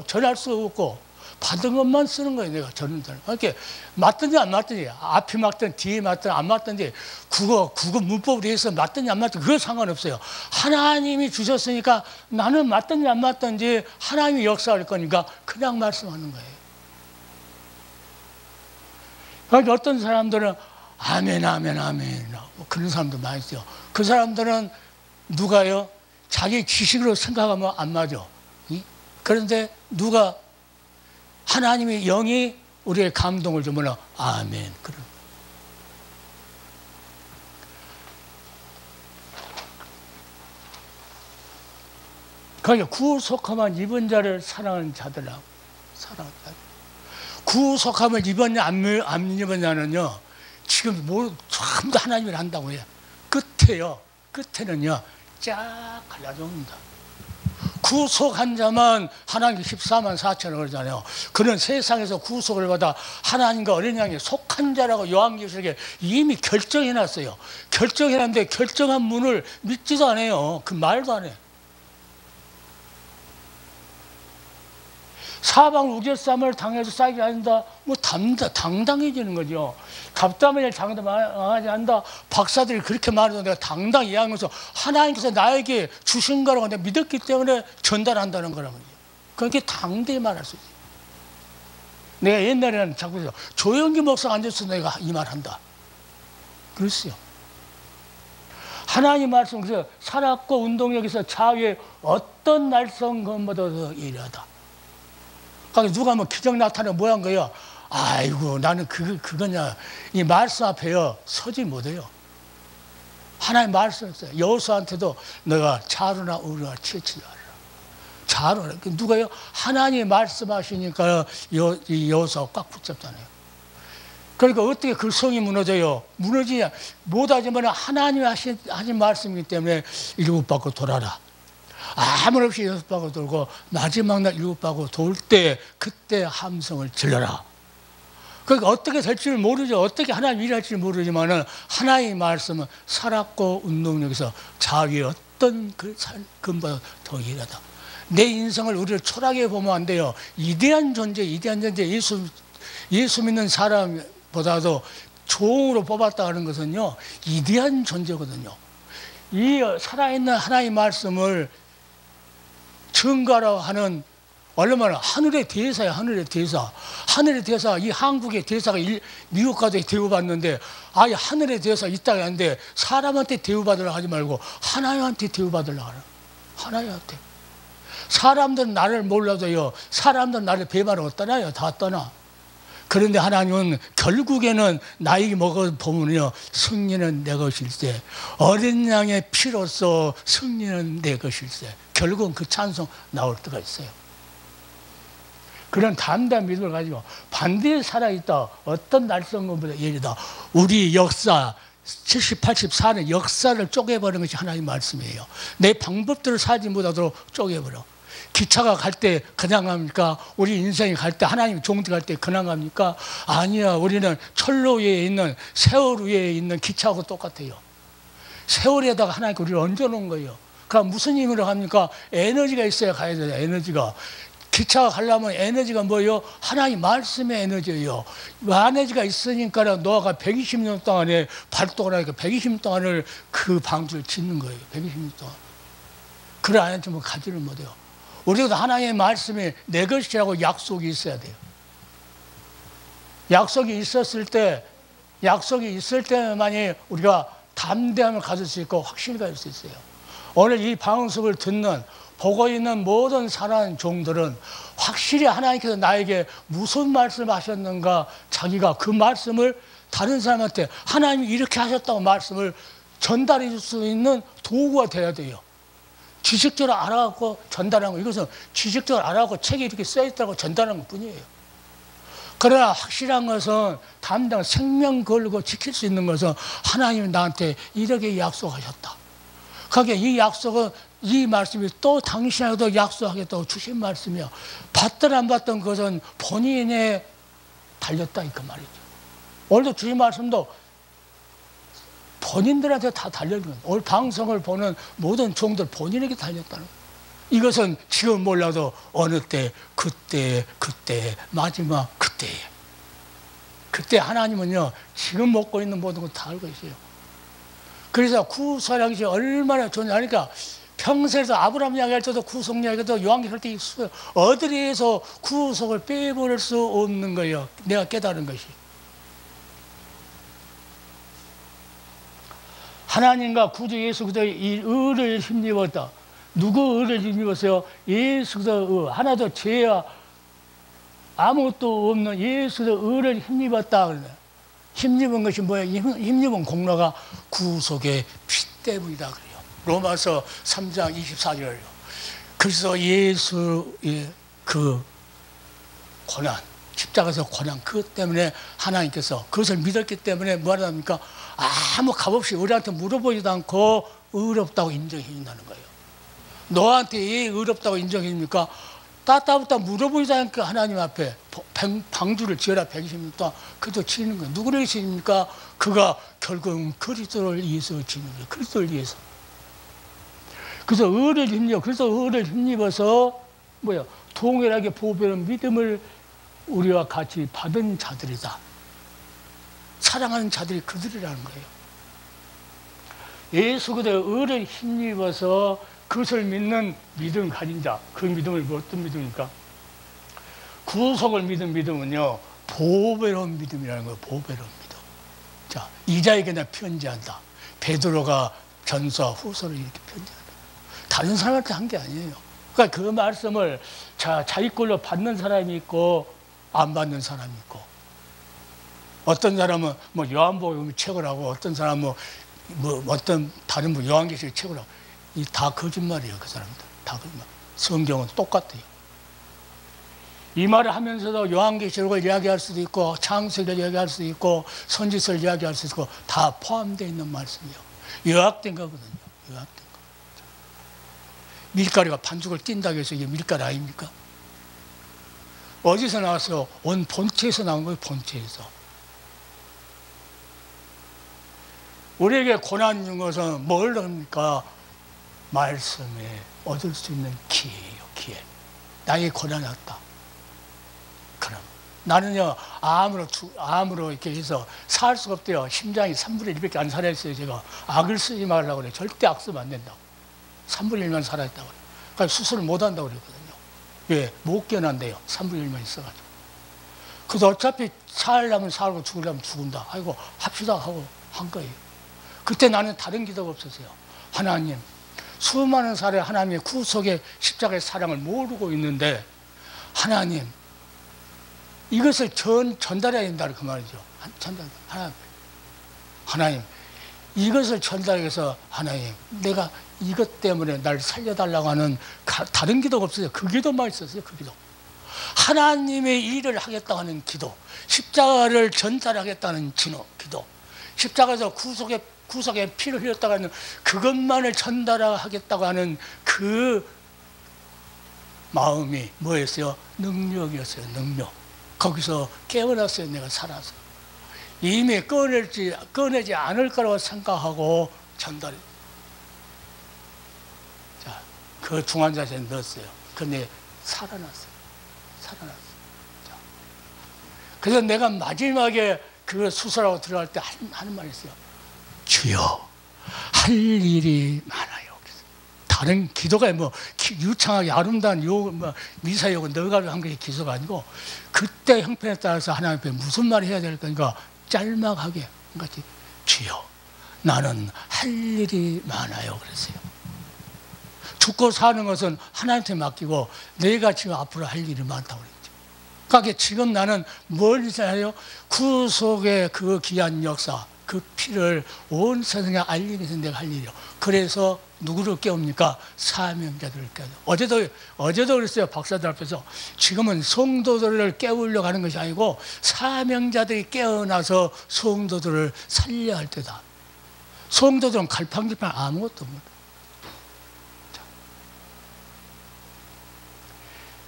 전할 수가 없고 받은 것만 쓰는 거예요. 내가 전하는. 이렇게 맞든지 안 맞든지 앞이 맞든 뒤에 맞든 안 맞든지 국어 문법으로 해서 맞든지 안 맞든지 그거 상관없어요. 하나님이 주셨으니까 나는 맞든지 안 맞든지 하나님이 역사할 거니까 그냥 말씀하는 거예요. 그러니까 어떤 사람들은 아멘 뭐 그런 사람도 많이 있어요. 그 사람들은 누가요? 자기 지식으로 생각하면 안 맞아. 그런데 누가 하나님의 영이 우리의 감동을 주면 아멘. 그런. 그러니까 구속함을 입은 자를 사랑하는 자들하고 사랑하는 자들. 구속함을 입었냐 안 입었냐는요. 지금 전부 하나님을 한다고 해요. 끝에는요. 쫙 갈라집니다. 구속한 자만 하나님 14만 4천을 그러잖아요. 그는 세상에서 구속을 받아 하나님과 어린 양에 속한 자라고 요한계시록에 이미 결정해놨어요. 결정해놨는데 결정한 분을 믿지도 않아요. 그 말도 안 해요. 사방 우겨쌈을 당해도 싸게 한다. 뭐 당당해지는 거죠. 답답하게 당당하지 않다. 박사들이 그렇게 말해도 내가 당당히 이해하면서 하나님께서 나에게 주신 거라고 내가 믿었기 때문에 전달한다는 거란 말이에요. 그렇게 당대히 말할 수 있어요. 내가 옛날에는 자꾸 조영기 목사가 앉아서 내가 이 말 한다. 그랬어요. 하나님 말씀, 그래서 살았고 운동력에서 자유의 어떤 날성건보다 더 예리하다. 누가 뭐 기적 나타나면 뭐한 거예요? 아이고 나는 그거냐. 이 말씀 앞에요 서지 못해요. 하나님 말씀했어요. 여호수아한테도 너가 자루나 우루나 치지 말라. 자루나. 누가요? 하나님이 말씀하시니까 여호수아가 꽉 붙잡잖아요. 그러니까 어떻게 그 성이 무너져요? 무너지냐 못하지만 하나님이 하신 말씀이기 때문에 일곱 바퀴 돌아라. 아무 없이 여섯 바퀴 돌고 마지막 날 일곱 바퀴 돌 때 그때 함성을 질러라. 그러니까 어떻게 될지를 모르죠. 어떻게 하나님 일할지 모르지만은 하나님의 말씀은 살았고 운동력에서 자위의 어떤 근보다 더 예리하다. 내 인생을 우리를 초라하게 보면 안 돼요. 이대한 존재 예수 믿는 사람보다도 종으로 뽑았다 하는 것은요 이대한 존재거든요. 이 살아있는 하나님의 말씀을 증거하라고 하는 얼마나 하늘의 대사야. 하늘의 대사. 이 한국의 대사가 미국 가서 대우받는데 아예 하늘의 대사 있다고 하는데 사람한테 대우받으려고 하지 말고 하나님한테 대우받으려고 하라. 하나님한테. 사람들은 나를 몰라도요. 사람들은 나를 배반하고 떠나요. 다 떠나. 그런데 하나님은 결국에는 나에게 먹어보면요 승리는 내 것일세. 어린 양의 피로써 승리는 내 것일세. 결국은 그 찬송 나올 때가 있어요. 그런 담대한 믿음을 가지고 반드시 살아있다. 어떤 날성금보다 예리다. 우리 역사 70, 84년 역사를 쪼개버리는 것이 하나님의 말씀이에요. 내 방법대로 살지 못하도록 쪼개버려. 기차가 갈 때 그냥 갑니까? 우리 인생이 갈 때 하나님 종들 갈 때 그냥 갑니까? 아니야. 우리는 철로 위에 있는 세월 위에 있는 기차하고 똑같아요. 세월에다가 하나님께 우리를 얹어놓은 거예요. 그럼 무슨 힘으로 갑니까? 에너지가 있어야 가야 돼요. 에너지가. 기차가 가려면 에너지가 뭐예요? 하나님 말씀의 에너지예요. 에너지가 있으니까 노아가 120년 동안에 발동을 하니까 120년 동안을 그 방주를 짓는 거예요. 120년 동안. 그래 안 했으면 가지를 못해요. 우리도 하나님의 말씀이 내 것이라고 약속이 있어야 돼요. 약속이 있을 때만이 우리가 담대함을 가질 수 있고 확신을 가질 수 있어요. 오늘 이 방송을 듣는 보고 있는 모든 사랑하는 종들은 확실히 하나님께서 나에게 무슨 말씀을 하셨는가 자기가 그 말씀을 다른 사람한테 하나님이 이렇게 하셨다고 말씀을 전달해 줄 수 있는 도구가 돼야 돼요. 지식적으로 알아갖고 전달하는 거, 이것은 지식적으로 알아갖고 책에 이렇게 써있다고 전달하는 것 뿐이에요. 그러나 확실한 것은 담당 생명 걸고 지킬 수 있는 것은 하나님이 나한테 이렇게 약속하셨다. 그러니까 이 약속은 이 말씀이 또 당신에게도 약속하겠다고 주신 말씀이야. 받든 안 받든 그것은 본인에 달렸다 그 말이죠. 오늘도 주신 말씀도 본인들한테 다 달려있는 거예요. 오늘 방송을 보는 모든 종들 본인에게 달렸다는 거예요. 이것은 지금 몰라도 어느 때 그때 마지막 그때 하나님은요 지금 먹고 있는 모든 걸 다 알고 있어요. 그래서 구속이라는 것이 얼마나 존재하니까 평생에서 아브라함 이야기할 때도 구속 이야기도 요한계시록 때 있어요. 어디에서 구속을 빼버릴 수 없는 거예요. 내가 깨달은 것이. 하나님과 구주 예수 그리스도의 이 의를 힘입었다. 누구 의를 힘입었어요? 예수 그리스도의 의. 하나도 죄와 아무것도 없는 예수 그리스도의 의를 힘입었다. 힘입은 것이 뭐예요? 힘입은 공로가 구속의 피 때문이다 그래요. 로마서 3장 24절이요. 그래서 예수의 그 고난, 십자가에서 고난 그것 때문에 하나님께서 그것을 믿었기 때문에 뭐하랍니까? 아무 값없이 우리한테 물어보지도 않고 의롭다고 인정해 준다는 거예요. 너한테 왜 의롭다고 인정해 줍니까? 따따부터 물어보지도 않고 하나님 앞에 방주를 지어라 120년 동안 그래도 지는 거예요. 누구를 위해서 지닙니까? 그가 결국은 그리스도를 위해서 지는 거예요. 그리스도를 위해서. 그래서 의를 힘입어. 그래서 의를 힘입어서 뭐야? 동일하게 보배로운 믿음을 우리와 같이 받은 자들이다. 사랑하는 자들이 그들이라는 거예요. 예수 그리스도의 의를 힘입어서 그것을 믿는 믿음을 가진 자. 그 믿음을 어떤 믿음입니까? 구속을 믿은 믿음은요 보배로운 믿음이라는 거예요. 보배로운 믿음. 자, 이자에게 나 편지한다. 베드로가 전서와 후서를 이렇게 편지한다. 다른 사람한테 한 게 아니에요. 그러니까 그 말씀을 자기 걸로 받는 사람이 있고 안 받는 사람이 있고, 어떤 사람은 뭐 요한복음 책을 하고 어떤 사람은 뭐 어떤 다른 뭐 요한계시록 책을 하고, 이 다 거짓말이에요. 그 사람들 다 거짓말. 성경은 똑같아요. 이 말을 하면서도 요한계시록을 이야기할 수도 있고 창세기를 이야기할 수도 있고 선지서를 이야기할 수도 있고 다 포함되어 있는 말씀이에요. 요약된 거거든요. 요약된 거. 밀가루가 반죽을 띈다고 해서 이게 밀가루 아닙니까? 어디서 나왔어요? 온 본체에서 나온 거예요. 본체에서. 우리에게 고난 준 것은 뭘 합니까? 말씀에 얻을 수 있는 기회예요. 기회. 나에게 고난이 왔다. 그럼 나는요 암으로 이렇게 해서 살 수가 없대요. 심장이 3분의 1밖에 안 살아있어요. 제가 악을 쓰지 말라고 그래요. 절대 악 쓰면 안 된다고. 3분의 1만 살아있다고 그래요. 그러니까 수술을 못 한다고 그랬거든요. 왜? 못 깨어난대요. 3분의 1만 있어가지고. 그래서 어차피 살려면 살고 죽으려면 죽은다. 아이고 합시다 하고 한 거예요. 그때 나는 다른 기도가 없었어요. 하나님, 수많은 사람이 하나님의 구속의 십자가의 사랑을 모르고 있는데 하나님 이것을 전달해야 된다 그 말이죠. 하나님 이것을 전달해서 하나님 내가 이것 때문에 날 살려달라고 하는 다른 기도가 없어요. 그 기도만 있었어요. 그 기도. 하나님의 일을 하겠다고 하는 기도, 십자가를 전달하겠다는 기도, 십자가에서 구속의 피를 흘렸다고 하는 그것만을 전달하겠다고 하는 그 마음이 뭐였어요? 능력이었어요. 능력. 거기서 깨어났어요. 내가 살아서. 이미 꺼내지 않을 거라고 생각하고 전달해. 자, 그 중환자실에 넣었어요. 근데 살아났어요. 자, 그래서 내가 마지막에 그 수술하고 들어갈 때 하는 말이 있어요. 주여, 할 일이 많아요. 다른 기도가 뭐 유창하게 아름다운 미사역을 넣어가지고 한 것이 기도가 아니고 그때 형편에 따라서 하나님 앞에 무슨 말을 해야 될 거니까 짤막하게 같이 주여, 나는 할 일이 많아요. 그랬어요. 죽고 사는 것은 하나님한테 맡기고 내가 지금 앞으로 할 일이 많다고 그랬죠. 그러니까 지금 나는 뭘 해요? 구속의 그 귀한 역사, 그 피를 온 세상에 알리기 위해서 내가 할 일이요. 그래서 누구를 깨웁니까? 사명자들을 깨워요. 어제도 그랬어요. 박사들 앞에서. 지금은 성도들을 깨우려고 하는 것이 아니고 사명자들이 깨어나서 성도들을 살려야 할 때다. 성도들은 갈팡질팡 아무것도 없습니다.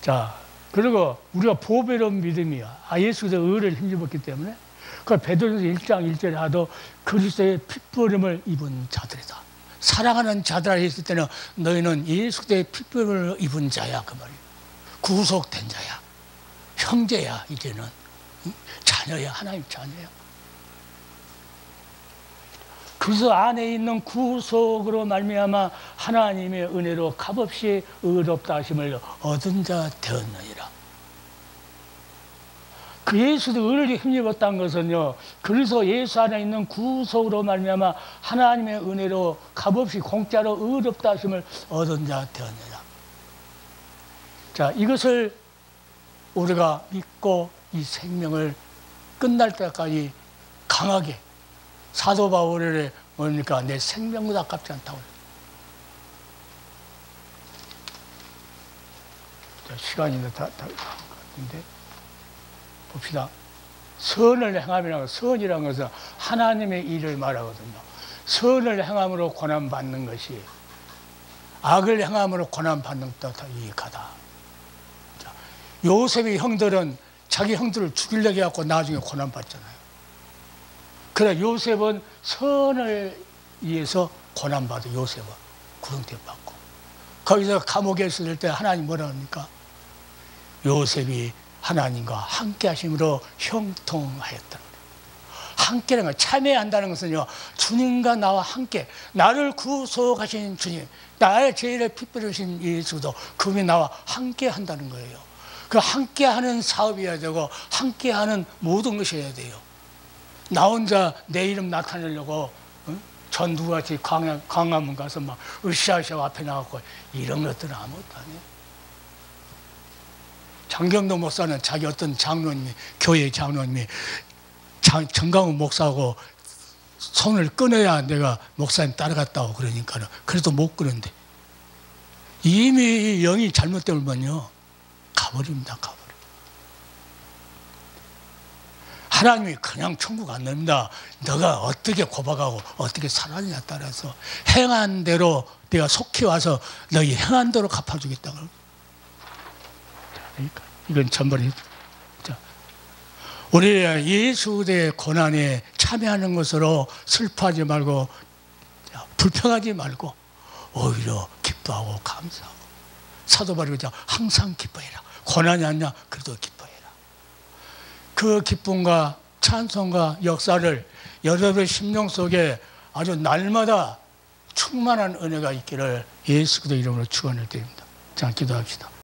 자, 그리고 우리가 보배로운 믿음이야. 예수 그리스도의 의를 힘입었기 때문에 그 베드로전서 1장 1절에 하도 그리스도의 핏부림을 입은 자들이다. 사랑하는 자들아 했을 때는 너희는 예수 그리스도의 핏부림을 입은 자야. 그 말이야. 구속된 자야. 형제야. 이제는 자녀야. 하나님 자녀야. 그리스도 안에 있는 구속으로 말미암아 하나님의 은혜로 값없이 의롭다 하심을 얻은 자 되었느니라. 그 예수도 의를 힘입었다는 것은요, 그래서 예수 안에 있는 구속으로 말미암아 하나님의 은혜로 값없이 공짜로 의롭다 하심을 얻은 자 되었느니라. 자, 이것을 우리가 믿고 이 생명을 끝날 때까지 강하게, 사도 바울의 뭡니까? 내 생명보다 아깝지 않다고. 시간이 다 같은데 봅시다. 선을 행함이라는 것, 선이라는 것은 하나님의 일을 말하거든요. 선을 행함으로 고난받는 것이 악을 행함으로 고난받는 것보다 더 유익하다. 자, 요셉의 형들은 자기 형들을 죽이려고 해갖고 나중에 고난받잖아요. 그래, 요셉은 선을 위해서 고난받아. 요셉은 구형태 받고 거기서 감옥에 있을 때 하나님 뭐라 합니까? 요셉이 하나님과 함께 하심으로 형통하였다. 함께라는 것, 참여한다는 것은요, 주님과 나와 함께, 나를 구속하신 주님, 나의 죄를 핏부르신 예수도 그분이 나와 함께 한다는 거예요. 그 함께 하는 사업이어야 되고 함께 하는 모든 것이 어야 돼요. 나 혼자 내 이름 나타내려고 전 누구같이 광화문 가서 막 으쌰으쌰 앞에 나가고 이런 것들은 아무것도 아니에요. 장경도 목사는 자기 어떤 장로님이, 교회 장로님이 정강훈 목사하고 손을 끊어야 내가 목사님 따라갔다고 그러니까는 그래도 못 끊는데 이미 영이 잘못되면요 가버립니다. 가버려. 하나님이 그냥 천국 안 냅니다. 너가 어떻게 고박하고 어떻게 살았느냐에 따라서 행한 대로 내가 속히 와서 너희 행한 대로 갚아주겠다고. 그러니까 이건 전번에 우리 예수의 고난에 참여하는 것으로 슬퍼하지 말고 불평하지 말고 오히려 기뻐하고 감사하고 사도 바울이 항상 기뻐해라. 고난이 아니냐 그래도 기뻐해라. 그 기쁨과 찬송과 역사를 여러분의 심령 속에 아주 날마다 충만한 은혜가 있기를 예수 그리스도 이름으로 축원을 드립니다. 자, 기도합시다.